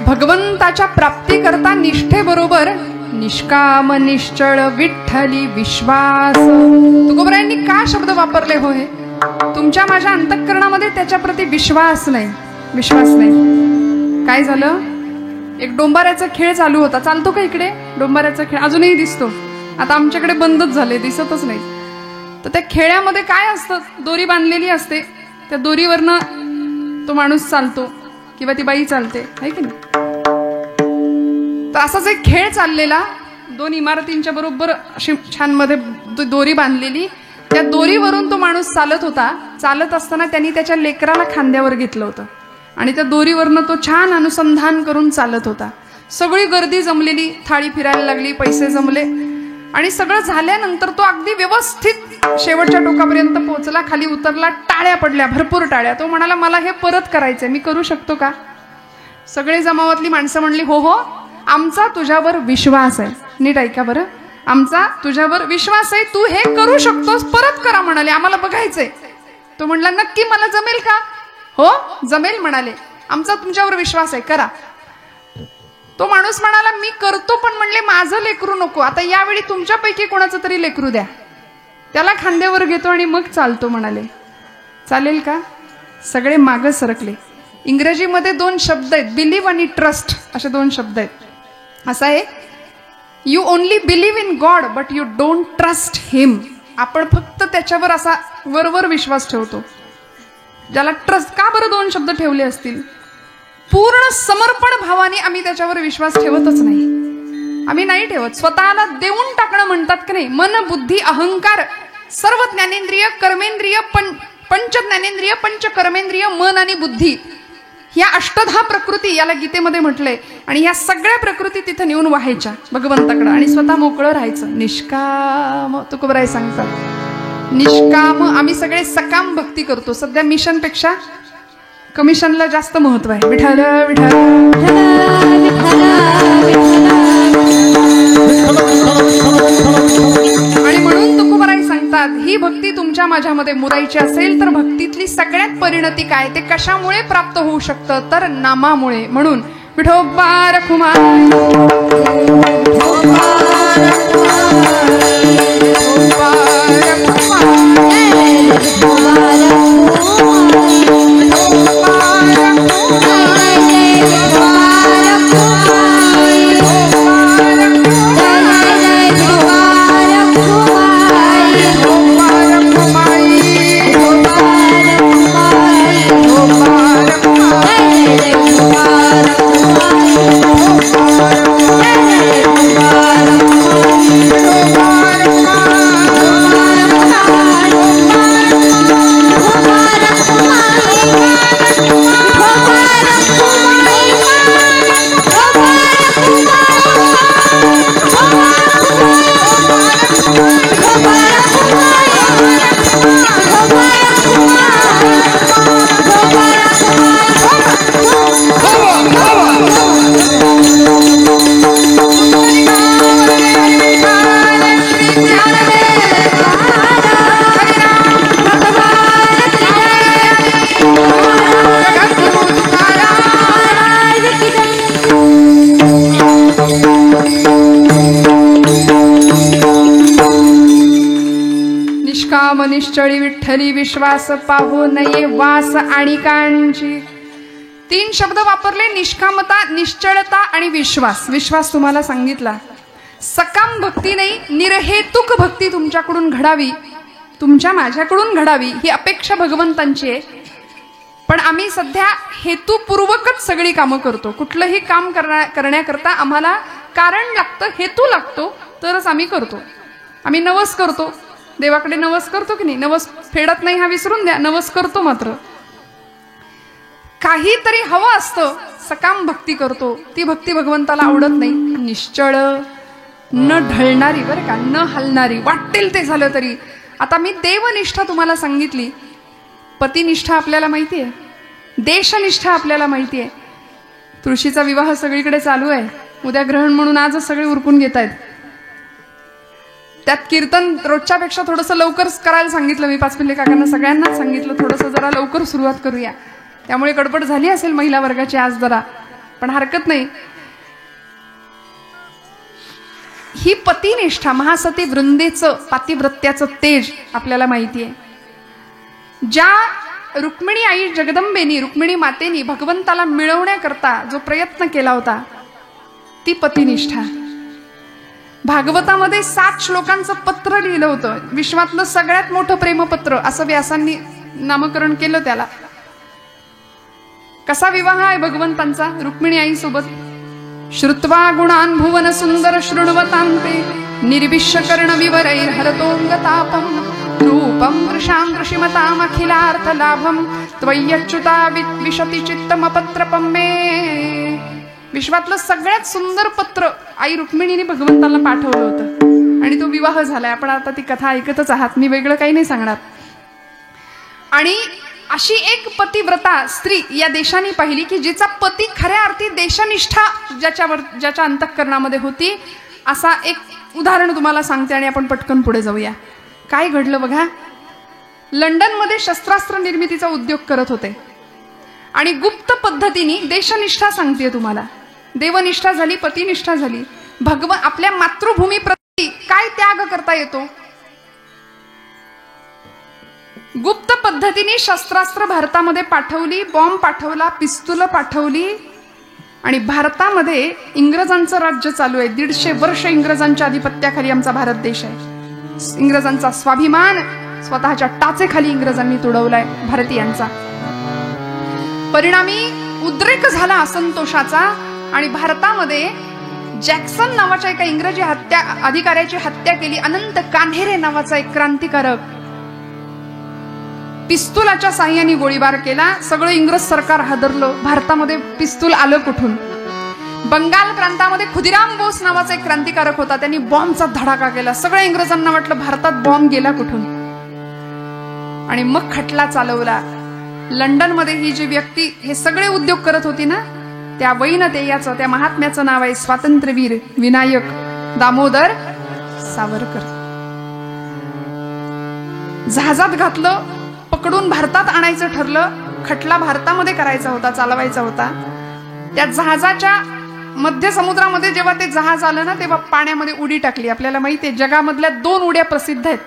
भगवंताच्या प्राप्तीकरता निष्ठेबरोबर निष्काम निश्चळ विठ्ठली विश्वास. तुकोबरायांनी का शब्द वापरले हो? हे तुमच्या माझ्या अंतःकरणामध्ये त्याच्या प्रती विश्वास नाही. विश्वास नाही. काय झालं? एक डोंबाऱ्याचा खेळ चालू होता. चालतो का इकडे डोंबाऱ्याचा खेळ? अजूनही दिसतो. आता आमच्याकडे बंदच झाले, दिसतच नाही. तर त्या खेळामध्ये काय असतं? दोरी बांधलेली असते. त्या दोरीवरनं तो माणूस चालतो किंवा ती बाई चालते, आहे की नाही? तर असाच एक खेळ चाललेला. 2 इमारतींच्या बरोबर अशी छान मध्ये दोरी बांधलेली. त्या दोरीवरून तो माणूस चालत होता. चालत असताना त्यांनी त्याच्या लेकराला खांद्यावर घेतलं होतं आणि त्या दोरीवरनं तो छान अनुसंधान करून चालत होता. सगळी गर्दी जमलेली, थाळी फिरायला लागली, पैसे जमले आणि सगळं झाल्यानंतर तो अगदी व्यवस्थित शेवटच्या टोकापर्यंत पोहोचला. खाली उतरला, टाळ्या पडल्या, भरपूर टाळ्या. तो म्हणाला मला हे परत करायचंय, मी करू शकतो का? सगळे जमावातली माणसं म्हणली हो हो, आमचा तुझ्यावर विश्वास आहे. नीट ऐका बरं, आमचा तुझ्यावर विश्वास आहे, तू हे करू शकतोस, परत करा म्हणाले, आम्हाला बघायचंय. तो म्हणला नक्की मला जमेल का? हो जमेल म्हणाले, आमचा तुमच्यावर विश्वास आहे, करा. तो माणूस म्हणाला मी करतो, पण म्हणले माझं लेकरू नको, आता यावेळी तुमच्यापैकी कोणाचं तरी लेकरू द्या. त्याला खांद्यावर घेतो आणि मग चालतो म्हणाले. चालेल का? सगळे मागं सरकले. इंग्रजीमध्ये 2 शब्द आहेत, बिलीव्ह आणि ट्रस्ट असे 2 शब्द आहेत. असं आहे, you only believe in God but you don't trust him. आपण फक्त त्याच्यावर असा वरवर विश्वास ठेवतो. ज्याला ट्रस्ट, का बरं 2 शब्द ठेवले असतील? पूर्ण समर्पण भावाने आम्ही त्याच्यावर विश्वास ठेवतच नाही. आम्ही नाही ठेवत. स्वतःला देऊन टाकणं म्हणतात की नाही, मन बुद्धी अहंकार सर्व ज्ञानेंद्रिय कर्मेंद्रिय पंच ज्ञानेंद्रिय पंच कर्मेंद्रिय मन आणि बुद्धी, या 8 प्रकृती याला गीतेमध्ये म्हटलंय. आणि या सगळ्या प्रकृती तिथं नेऊन व्हायच्या भगवंताकडं आणि स्वतः मोकळं राहायचं. निष्काम तुकोबराय सांगतात. निष्काम. आम्ही सगळे सकाम भक्ती करतो. सध्या मिशन पेक्षा कमिशनला जास्त महत्व आहे. विठ्ठल विठ्ठल आणि म्हणून तुकोबराय सांगतात, ही भक्ती तुमच्या माझ्यामध्ये मुरायची असेल तर भक्तीतली सगळ्यात परिणती काय, ते कशामुळे प्राप्त होऊ शकतं, तर नामामुळे. म्हणून विठोबा रखुमाई निश्चळी विठ्ठली विश्वास पाहू नये वास आणि कांची. 3 शब्द वापरले, निष्कामता, निश्चळता आणि विश्वास. विश्वास तुम्हाला सांगितला. सकाम भक्ती नाही, निरहेतुक भक्ती तुमच्याकडून घडावी, तुमच्या माझ्याकडून घडावी ही अपेक्षा भगवंतांची आहे. पण आम्ही सध्या हेतुपूर्वकच सगळी कामं करतो. कुठलंही काम करण्याकरता आम्हाला कारण लागतं, हेतू लागतो, तरच आम्ही करतो. आम्ही नवस करतो, देवाकडे नवस करतो की नाही, नवस फेडत नाही हा विसरून द्या, नवस करतो. मात्र काहीतरी हवं असतं, सकाम भक्ती करतो, ती भक्ती भगवंताला आवडत नाही. निश्चळ, न ढळणारी, बरं का, न हलणारी, वाटेल ते झालं तरी. आता मी देवनिष्ठा तुम्हाला सांगितली, पतिनिष्ठा आपल्याला माहिती आहे, देशनिष्ठा आपल्याला माहिती आहे. तुळशीचा विवाह सगळीकडे चालू आहे, उद्या ग्रहण म्हणून आजच सगळे उरकून घेत आहेत. त्यात कीर्तन रोजच्या पेक्षा थोडंसं लवकर करायला सांगितलं मी. 5 पिल्ले काकांना सगळ्यांनाच सांगितलं, थोडंसं जरा लवकर सुरुवात करूया. त्यामुळे गडबड झाली असेल महिला वर्गाची आज जरा, पण हरकत नाही. ही पतिनिष्ठा, महासती वृंदेचं पातिव्रत्याचं तेज आपल्याला माहिती आहे. ज्या रुक्मिणी आई जगदंबेनी, रुक्मिणी मातेनी भगवंताला मिळवण्याकरता जो प्रयत्न केला होता, ती पतिनिष्ठा. भागवतामध्ये 7 श्लोकांचं पत्र लिहिलं होतं, विश्वातलं सगळ्यात मोठं प्रेमपत्र असं व्यासांनी नामकरण केलं त्याला. कसा विवाह आहे भगवंतांचा रुक्मिणी आई सोबत. श्रुत्वा गुणान भुवन सुंदर शृण्वतांते निर्विश्य कर्ण विवरैर हरतोंगतापम रूपम वृषां ऋषिमताम अखिलार्थ लाभम त्वय्यच्युता विशति चित्तमपत्रपम मे. विश्वातलं सगळ्यात सुंदर पत्र आई रुक्मिणीने भगवंताला पाठवलं होतं आणि तो विवाह झालाय. आपण आता ती कथा ऐकतच आहात, मी वेगळं काही नाही सांगणार. आणि अशी एक पतिव्रता स्त्री या देशाने पाहिली की जिचा पती खऱ्या अर्थी देशनिष्ठा ज्याच्या अंतःकरणामध्ये होती. असा एक उदाहरण तुम्हाला सांगते आणि आपण पटकन पुढे जाऊया. काय घडलं बघा. लंडनमध्ये शस्त्रास्त्र निर्मितीचा उद्योग करत होते आणि गुप्त पद्धतीने देशनिष्ठा सांगते तुम्हाला. देवनिष्ठा झाली, पतिनिष्ठा झाली. आपल्या मातृभूमी प्रती काय त्याग करता येतो. गुप्त पद्धतीने शस्त्रास्त्र भारतामध्ये पाठवली, बॉम्ब पाठवला, पिस्तूल पाठवली आणि भारतामध्ये इंग्रजांचं राज्य चालू आहे. 150 वर्ष इंग्रजांच्या आधिपत्याखाली आमचा भारत देश आहे. इंग्रजांचा स्वाभिमान स्वतःच्या टाचेखाली इंग्रजांनी तुडवलाय भारतीयांचा. परिणामी उद्रेक झाला असंतोषाचा आणि भारतामध्ये जॅक्सन नावाच्या एका इंग्रजी अधिकाऱ्याची हत्या केली. अनंत कान्हेरे नावाचा एक क्रांतिकारक पिस्तुलाच्या साह्याने गोळीबार केला. सगळं इंग्रज सरकार हादरलं. भारतामध्ये पिस्तूल आलं कुठून. बंगाल प्रांतामध्ये खुदिराम बोस नावाचा एक क्रांतिकारक होता. त्यांनी बॉम्बचा धडाका केला. सगळ्या इंग्रजांना वाटलं भारतात बॉम्ब गेला कुठून. आणि मग खटला चालवला. लंडनमध्ये ही जी व्यक्ती हे सगळे उद्योग करत होती ना, त्या वैनतेयाचं, त्या महात्म्याचं नाव आहे स्वातंत्र्यवीर विनायक दामोदर सावरकर. जहाजात घातलं, पकडून भारतात आणायचं ठरलं. खटला भारतामध्ये करायचा होता, चालवायचा होता. त्या जहाजाच्या मध्य समुद्रामध्ये जेव्हा ते जहाज आलं ना, तेव्हा पाण्यामध्ये उडी टाकली. आपल्याला माहिती आहे जगामधल्या 2 उड्या प्रसिद्ध आहेत.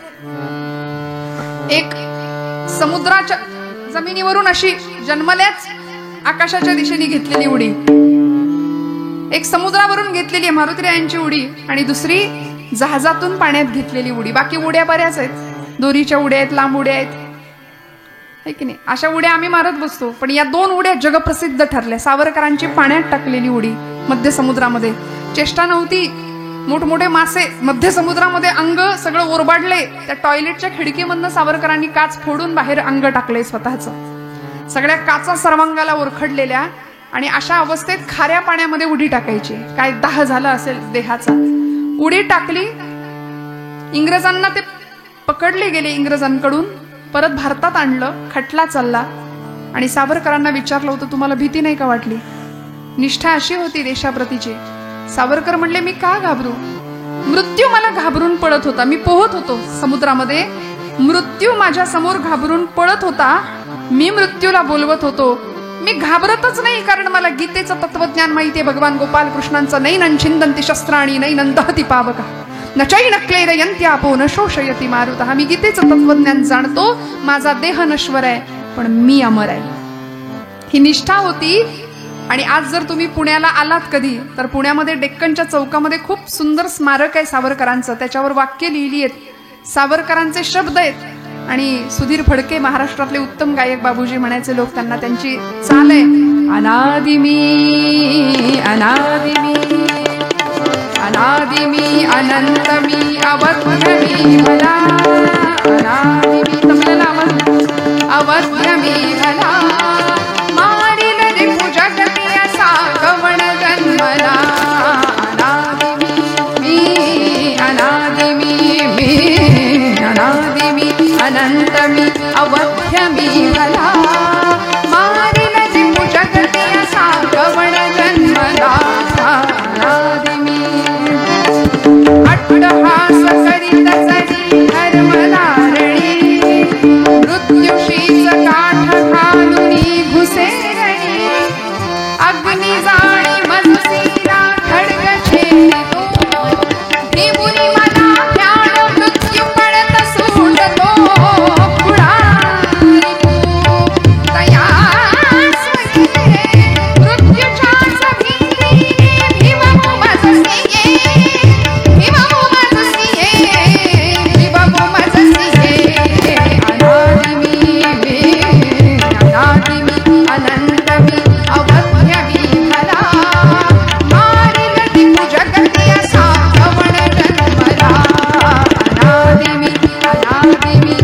एक समुद्राच्या जमिनीवरून अशी जन्मल्याच आकाशाच्या दिशेने घेतलेली उडी, एक समुद्रावरून घेतलेली आहे मारुतीरायांची उडी, आणि दुसरी जहाजातून पाण्यात घेतलेली उडी. बाकी उड्या बऱ्याच आहेत. दोरीच्या उड्या आहेत, लांब उड्या आहेत, है की नाही. अशा उड्या आम्ही मारत बसतो. पण या 2 उड्या जगप्रसिद्ध ठरल्या. सावरकरांची पाण्यात टाकलेली उडी मध्य समुद्रामध्ये. चेष्टा नव्हती. मोठमोठे मासे मध्य समुद्रामध्ये, अंग सगळं ओरबाडले. त्या टॉयलेटच्या खिडकीमधनं सावरकरांनी काच फोडून बाहेर अंग टाकले स्वतःचं. सगळ्या काचा सर्वांगाला ओरखडलेल्या. आणि अशा अवस्थेत खाऱ्या पाण्यामध्ये उडी टाकायची. काय दाह झाला असेल देहाचा. उडी टाकली. इंग्रजांना ते पकडले गेले. इंग्रजांकडून परत भारतात आणलं. खटला चालला आणि सावरकरांना विचारलं होतं, तुम्हाला भीती नाही का वाटली. निष्ठा अशी होती देशाप्रतीची. सावरकर म्हणले, मी का घाबरू. मृत्यू मला घाबरून पळत होता. मी पोहत होतो समुद्रामध्ये. मृत्यू माझ्या समोर घाबरून पळत होता. मी मृत्यूला बोलवत होतो. मी घाबरतच नाही, कारण मला गीतेचं तत्वज्ञान माहितीये. भगवान गोपाल कृष्णांचं नैनं छिंदंती शस्त्राणी नैनं दहती पावका न चैन क्लेरयन्ति आपो न शोषयति मारुतः. मी गीतेचं तत्वज्ञान जाणतो. माझा देह नश्वर आहे पण मी अमर आहे. ही निष्ठा होती. आणि आज जर तुम्ही पुण्याला आलात कधी, तर पुण्यामध्ये डेक्कनच्या चौकामध्ये खूप सुंदर स्मारक आहे सावरकरांचं. त्याच्यावर वाक्य लिहिली आहेत, सावरकरांचे शब्द आहेत. आणि सुधीर फडके महाराष्ट्रातले उत्तम गायक बाबूजी म्हणायचे लोक, त्यांना त्यांची चाल आहे. अनादि मी अनादि मी अनादि मी अनंत मी अवध्य मी भला. अनादि मी तबल्याला आवाज. अवध्य मी भला मारिल रिपु जगती असा कवण जन्मला. अनादि मी अनादि मी अनादि मी अनंत मी अवध्य मी भला मारिल रिपु जगती असा कवण जन्मला. अनादि मी अट्टहास करीत जरी धर्मधारणी मृत्युशीच काठ घालुनी घुसे रणी. अग्नी जाळी मजसीरा खड्ग छेडितो भीमुनी मला ध्यान मृत्यू पडत सुटतो. पुढारी तयास मृत्यूच्याच भीती भीम मजसी भीम मजसी भीम मजसी. अनादि मी अनादि मी अनंत मी अवध्य मी भला मारिल रिपु जगती असा कवण जन्मला. अनादि मी अनादि मी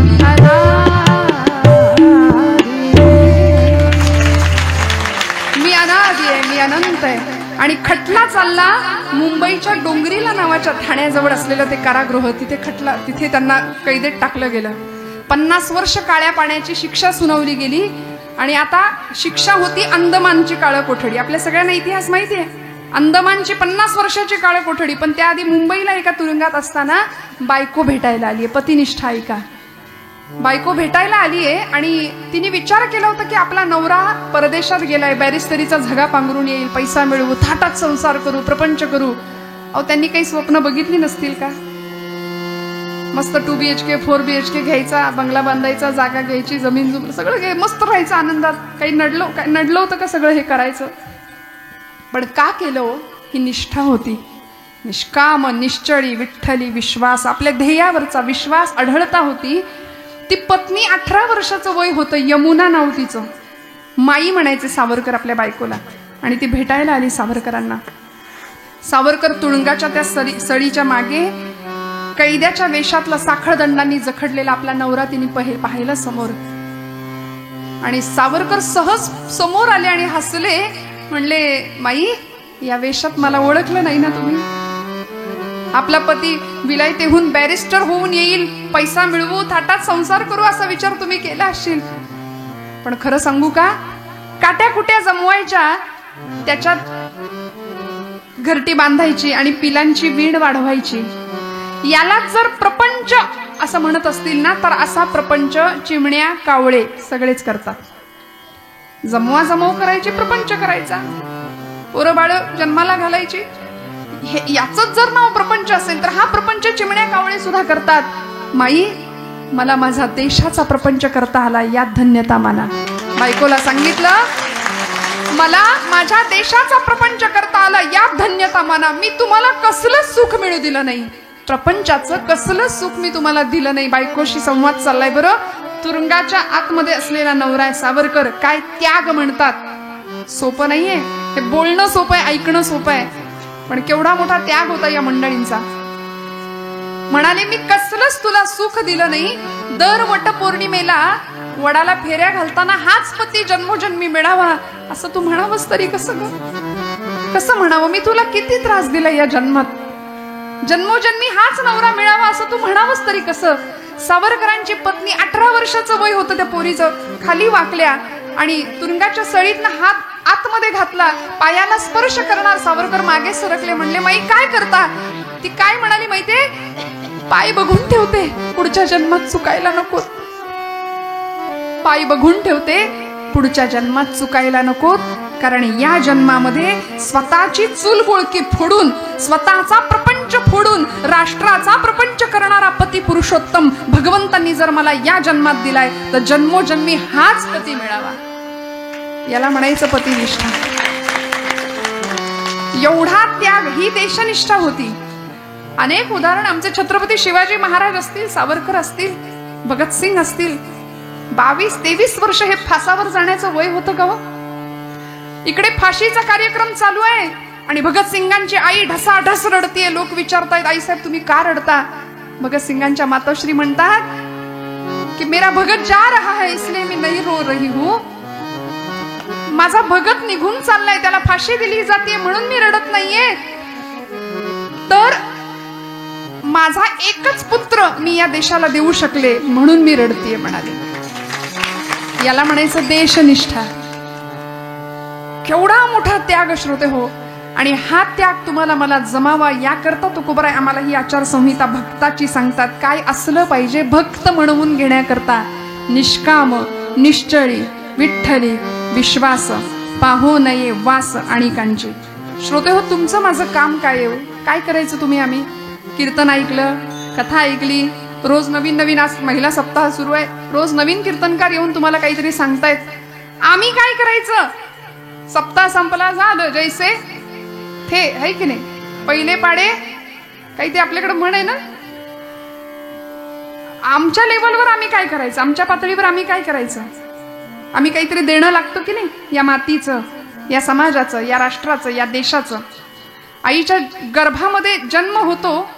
मी अनादि आहे, मी अनंत आहे. आणि खटला चालला मुंबईच्या डोंगरीला नावाच्या ठाण्याजवळ असलेलं ते कारागृह. तिथे खटला, तिथे त्यांना कैदेत टाकलं गेलं. 50 वर्ष काळ्या पाण्याची शिक्षा सुनावली गेली. आणि आता शिक्षा होती अंदमानची काळं कोठडी. आपल्या सगळ्यांना इतिहास माहिती आहे. अंदमानची 50 वर्षाची काळं कोठडी. पण त्याआधी मुंबईला एका तुरुंगात असताना बायको भेटायला आली. पतिनिष्ठा ऐका. बायको भेटायला आलीये आणि तिने विचार केला होता की आपला नवरा परदेशात गेलाय, बॅरिस्टरीचा झगा पांघरून येईल, पैसा मिळवू, थाटात संसार करू, प्रपंच करू. अहो त्यांनी काही स्वप्न बघितली नसतील का? मस्त 2 BHK 4 BHK घ्यायचा, बंगला बांधायचा, जागा घ्यायची, जमीन सगळं मस्त राहायचं आनंदात. काही नडलं होतं का सगळं हे करायचं? पण का केलं? ही निष्ठा होती, निष्काम, निश्चळी, विठ्ठली विश्वास, आपल्या ध्येयावरचा विश्वास, अढळता होती. ती पत्नी 18 वर्षाचं वय होतं, यमुना नाव तिचं. माई म्हणायचे सावरकर आपल्या बायकोला. आणि ती भेटायला आली सावरकरांना. सावरकर तुरुंगाच्या त्या सळीच्या मागे कैद्याच्या वेशातला साखळदंडांनी जखडलेला आपला नवरा तिने पाहिलं समोर. आणि सावरकर सहज समोर आले आणि हसले, म्हणले, माई या वेशात मला ओळखलं नाही ना तुम्ही? आपला पती विलायतेहून बॅरिस्टर होऊन येईल, पैसा मिळवू, थाटात संसार करू असा विचार तुम्ही केला असशील. पण खरं सांगू का, काट्या कुट्या जमवायच्या, त्याच्यात घरटी बांधायची आणि पिलांची वीण वाढवायची. याला जर प्रपंच असं म्हणत असतील ना, तर असा प्रपंच चिमण्या कावळे सगळेच करतात. जमवा जमव करायची, प्रपंच करायचा, पोरं बाळ जन्माला घालायची. याच जर नाव प्रपंच असेल तर हा प्रपंच चिमण्या कावळे सुद्धा करतात. माई मला माझा देशाचा प्रपंच करता आला, यात धन्यता माना. बायकोला सांगितलं, मला माझ्या देशाचा प्रपंच करता आला, यात धन्यता माना. मी तुम्हाला कसलं सुख मिळू दिलं नाही, प्रपंचाचं कसलं सुख मी तुम्हाला दिलं नाही. बायकोशी संवाद चाललाय बरं. तुरुंगाच्या आतमध्ये असलेला नवरा आहे सावरकर. काय त्याग म्हणतात, सोपं नाहीये हे. बोलणं सोपं आहे, ऐकणं सोपं आहे, पण केवढा मोठा त्याग होता या मंडळींचा. म्हणाले, मी कसलंच तुला सुख दिलं नाही. दर वट पौर्णिमेला वडाला फेऱ्या घालताना हाच पती जन्मोजन्मी मिळावा असं तू म्हणावंस तरी कसं ग? कसं म्हणावं? मी तुला किती त्रास दिला या जन्मात, जन्मोजन्मी हाच नवरा मिळावा असं तू म्हणावंस तरी कसं? सावरकरांची पत्नी 18 वर्षाचं वय होतं त्या पोरीचं. खाली वाकल्या आणि तुरुंगाच्या सळीतनं हात आतमध्ये घातला, पायाला स्पर्श करणार. सावरकर मागे सरकले, म्हणले, माई काय करता? ती काय म्हणाली माहितीये? पाय बघून ठेवते, पुढच्या जन्मात चुकायला नको. पाय बघून ठेवते, पुढच्या जन्मात चुकायला नको. कारण या जन्मामध्ये स्वतःची चूलबुळकी फोडून, स्वतःचा प्रपंच फोडून राष्ट्राचा प्रपंच करणारा पती पुरुषोत्तम भगवंतांनी जर मला या जन्मात दिलाय, तर जन्मोजन्मी हाच पती मिळावा. याला म्हणायचं पतिनिष्ठा. एवढा त्याग, ही देशनिष्ठा होती. अनेक उदाहरण आमचे छत्रपती शिवाजी महाराज असतील, सावरकर असतील, भगतसिंग असतील. 22-23 वर्ष हे फासावर जाण्याचं वय होतं का? इकडे फाशीचा कार्यक्रम चालू आहे आणि भगतसिंगांची आई ढसाढस रडतीये. लोक विचारतायत, आई साहेब तुम्ही का रडता? भगतसिंगांच्या मातोश्री म्हणतात की मेरा भगत जा रहा है इसलिए मैं नहीं रो रही हूं. माझा भगत निघून चाललाय, त्याला फाशी दिली जाते म्हणून मी रडत नाहीये. तर माझा एकच पुत्र मी या देशाला देऊ शकले म्हणून मी रडतीये म्हणाले. याला म्हणायचं देशनिष्ठा. केवढा मोठा त्याग श्रोते हो. आणि हा त्याग तुम्हाला मला जमावा याकरता तुकोबराय आम्हाला ही आचारसंहिता भक्ताची सांगतात. काय असलं पाहिजे भक्त म्हणवून घेण्याकरता? निष्काम, निश्चळी, विठ्ठली विश्वास, पाहो नये वास अणिकांची. श्रोते हो, तुमचं माझं काम काय आहे? काय करायचं तुम्ही? आम्ही कीर्तन ऐकलं, कथा ऐकली, रोज नवीन नवीन, आज महिला सप्ताह सुरू आहे, रोज नवीन कीर्तनकार येऊन तुम्हाला काहीतरी सांगतायत. आम्ही काय करायचं? सप्ताह संपला, झालं जैसे थे, है की नाही? पहिले पाडे काही ते आपल्याकडे म्हण आहे ना. आमच्या लेवलवर आम्ही काय करायचं? आमच्या पातळीवर आम्ही काय करायचं? आम्ही काहीतरी देणं लागतं की नाही? या मातीचं, या समाजाचं, या राष्ट्राचं, या देशाचं. आईच्या गर्भामध्ये जन्म होतो,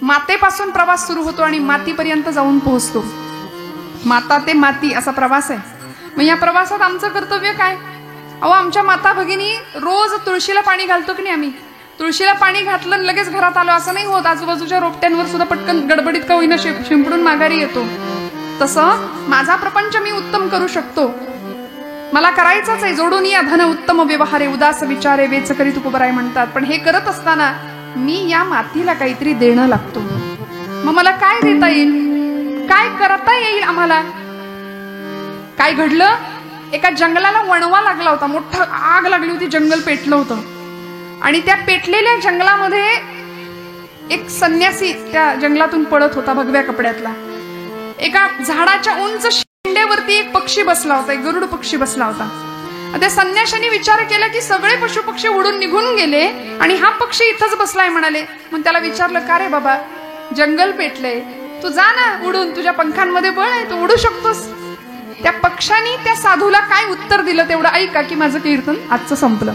मातेपासून प्रवास सुरू होतो आणि मातीपर्यंत जाऊन पोहोचतो. माता ते माती असा प्रवास आहे. मग या प्रवासात आमचं कर्तव्य काय? अहो, आमच्या माता भगिनी रोज तुळशीला पाणी घालतो की नाही? आम्ही तुळशीला पाणी घातलं लगेच घरात आलो असं नाही होत. आजूबाजूच्या रोपट्यांवर सुद्धा पटकन गडबडीत का होईना शिंपडून माघारी येतो. तसं माझा प्रपंच मी उत्तम करू शकतो, मला करायचंच आहे. जोडून या धन उत्तम व्यवहारे, उदास विचारे वेच करी तुकोबराय म्हणतात. पण हे करत असताना मी या मातीला काहीतरी देणं लागतो. मग मला काय देता येईल? काय करता येईल आम्हाला? काय घडलं? एका जंगलाला वणवा लागला होता, मोठा आग लागली होती, जंगल पेटलं होतं. आणि त्या पेटलेल्या जंगलामध्ये एक संन्यासी त्या जंगलातून पळत होता, भगव्या कपड्यातला. एका झाडाच्या उंच शेंड्यावरती एक पक्षी बसला होता, एक गरुड पक्षी बसला होता. त्या संन्याशाने विचार केला की सगळे पशु पक्षी उडून निघून गेले आणि हा पक्षी इथंच बसलाय म्हणाले. मग त्याला विचारलं, का रे बाबा, जंगल पेटलंय, तू जा ना उडून, तुझ्या पंखांमध्ये बळ आहे, तू उडू शकतोस. त्या पक्षाने त्या साधूला काय उत्तर दिलं तेवढं ऐका की माझं कीर्तन आजचं संपलं.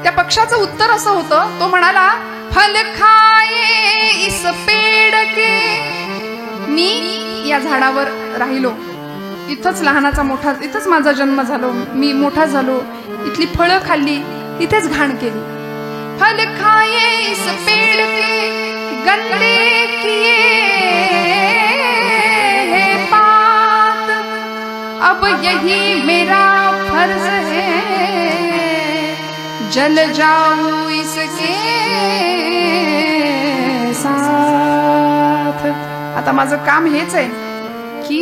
त्या पक्षाचं उत्तर असं होतं, तो म्हणाला, फल खाये इस पेड़ के. मी या झाडावर राहिलो, इथंच लहानाचा मोठा, इथंच माझा जन्म झालो, मी मोठा झालो, इथली फळं खाल्ली, इथेच घाण केली. फल खाये इस पेड़ के गंदे किए पात, अब यही मेरा फर्ज है, जल जाऊं इसके साथ. आता माझं काम हेच आहे की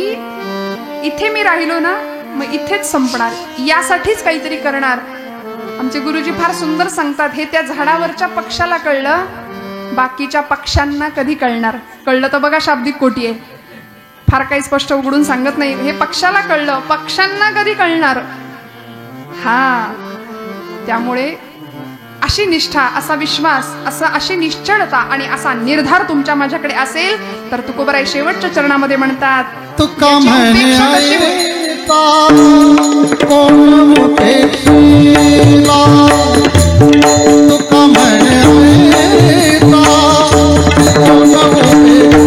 इथे मी राहिलो ना, मग इथेच संपणार, यासाठीच काहीतरी करणार. आमचे गुरुजी फार सुंदर सांगतात, हे त्या झाडावरच्या पक्षाला कळलं, बाकीच्या पक्ष्यांना कधी कळणार? कळलं तर बघा शाब्दिक कोटी आहे, फार काही स्पष्ट उघडून सांगत नाही. हे पक्षाला कळलं, पक्ष्यांना कधी कळणार? हा, त्यामुळे अशी निष्ठा, असा विश्वास, अशी निश्चळता आणि असा निर्धार तुमच्या माझ्याकडे असेल तर तुकोबराय शेवटच्या चरणामध्ये म्हणतात, तुका म्हणे ऐका कोण उपेक्षिला, तुका म्हणे ऐका कोण उपेक्षिला.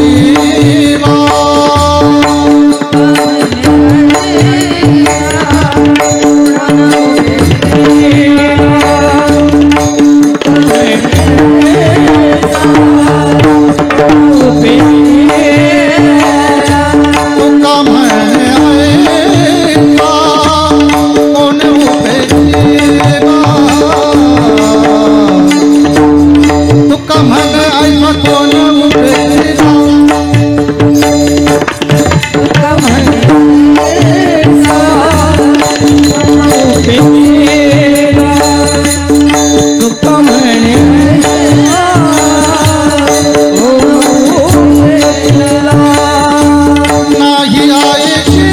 नाही ऐकला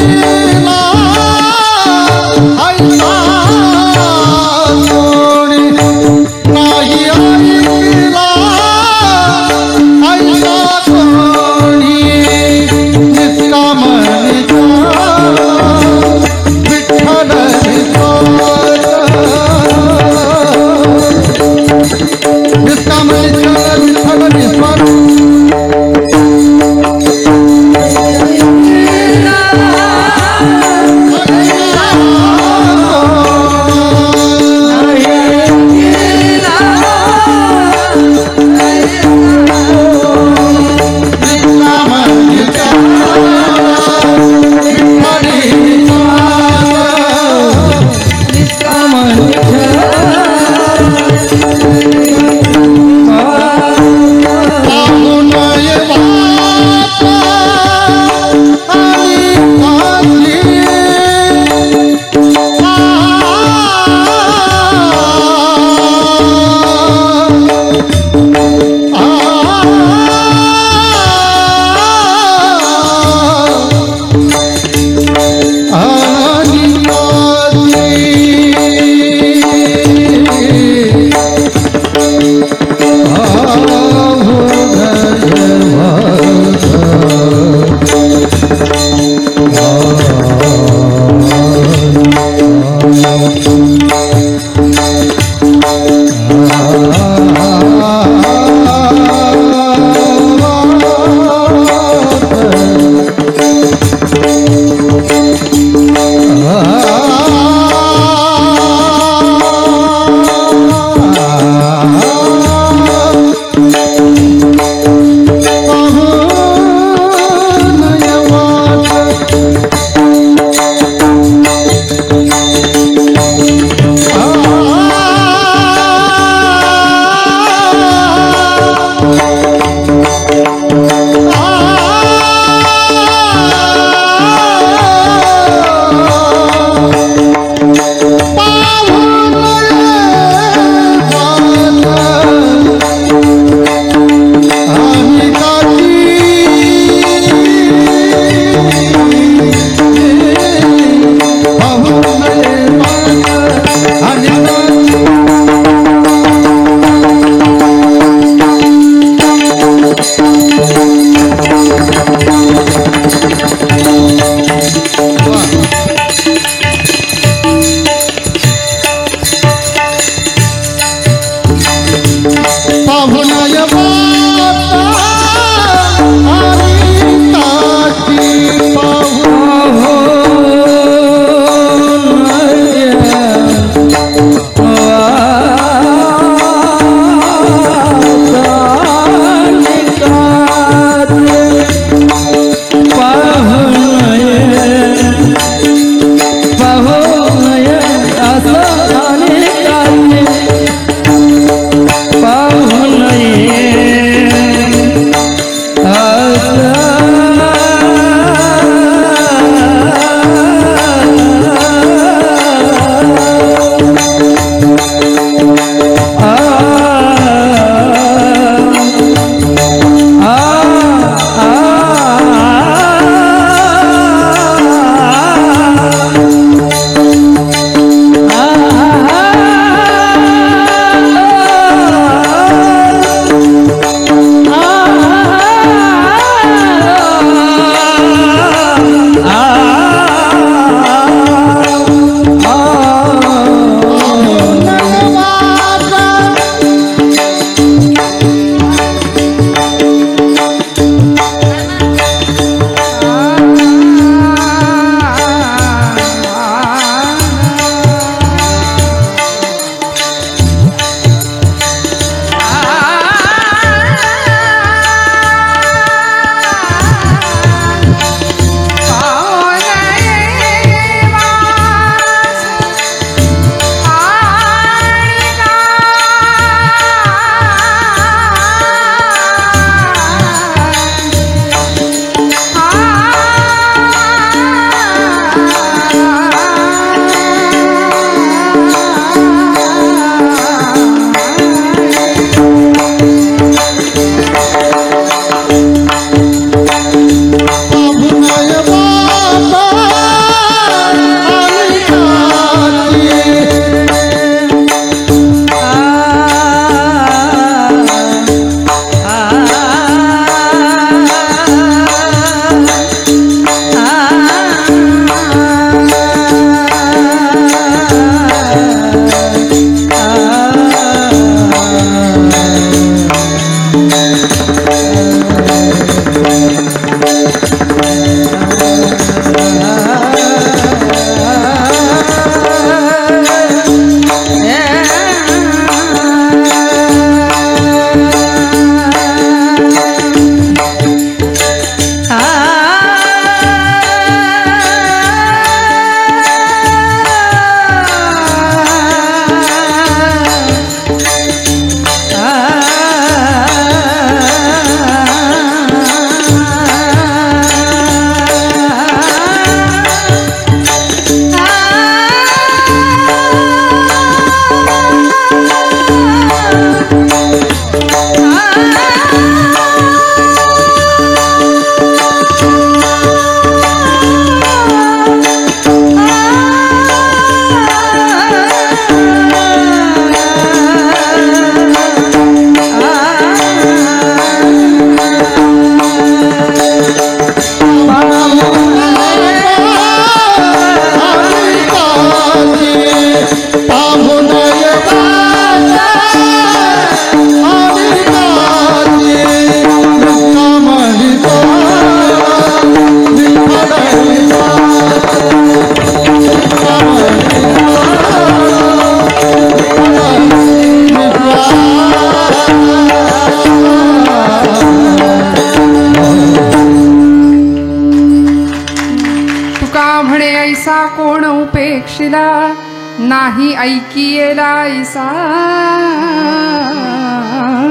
ऐसा कोण उपेक्षिला नाही ऐकियेला ऐसा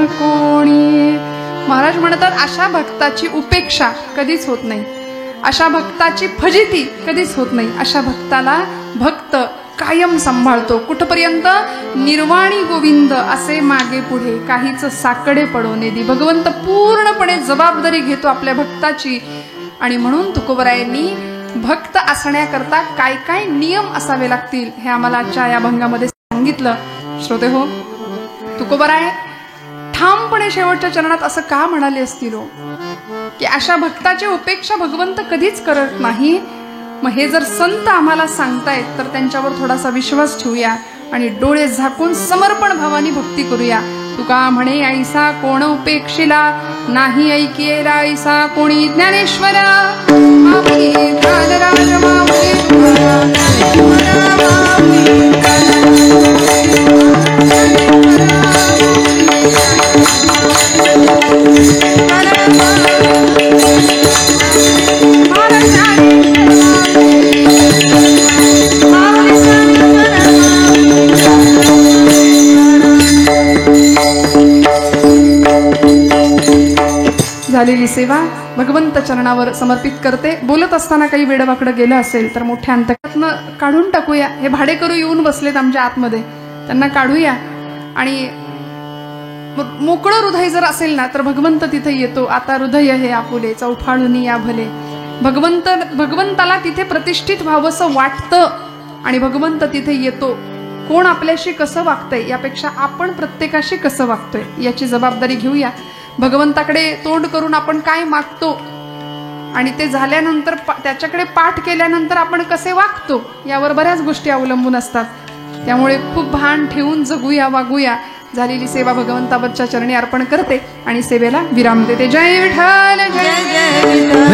कोणी. महाराज म्हणतात अशा भक्ताची उपेक्षा कधीच होत नाही, अशा भक्ताची फजिती कधीच होत नाही. अशा भक्ताला भक्त कायम सांभाळतो. कुठपर्यंत? निर्वाणी गोविंद असे मागे पुढे काहीच साकडे पडवणे दे. भगवंत पूर्णपणे जबाबदारी घेतो आपल्या भक्ताची. आणि म्हणून तुकोबरायांनी भक्त असण्याकरता काय काय नियम असावे लागतील हे आम्हाला आजच्या या भंगामध्ये सांगितलं. श्रोते हो, तुकोबराय ठामपणे शेवटच्या चरणात असं का म्हणाले असतील हो, की अशा भक्ताची उपेक्षा भगवंत कधीच करत नाही. मग हे जर संत आम्हाला सांगतायत तर त्यांच्यावर थोडासा विश्वास ठेवूया आणि डोळे झाकून समर्पण भावाने भक्ती करूया. तुका म्हणे ऐसा कोण उपेक्षिला नाही ऐकियेला ऐसा कोणी. ज्ञानेश्वर माऊली ज्ञानराज माऊली झालेली सेवा भगवंत चरणावर समर्पित करते. बोलत असताना काही वेडवाकडं गेलं असेल तर मोठ्या अंतकातनं काढून टाकूया. हे भाडेकरू येऊन बसलेत आमच्या आतमध्ये, त्यांना काढूया. आणि मोकळं हृदय जर असेल ना तर भगवंत तिथे येतो. आता हृदय हे आपुले चौफाळून या भले. भगवंताला तिथे प्रतिष्ठित व्हावंसं वाटतं आणि भगवंत तिथे येतो. कोण आपल्याशी कसं वागतंय यापेक्षा आपण प्रत्येकाशी कसं वागतोय याची जबाबदारी घेऊया. भगवंताकडे तोंड करून आपण काय मागतो आणि ते झाल्यानंतर त्याच्याकडे पाठ केल्यानंतर आपण कसे वागतो यावर बऱ्याच गोष्टी अवलंबून असतात. त्यामुळे खूप भान ठेवून जगूया, वागूया. झालेली सेवा भगवंतावरच्या चरणी अर्पण करते आणि सेवेला विराम देते. जय विठ्ठल, जय जय विठ्ठल.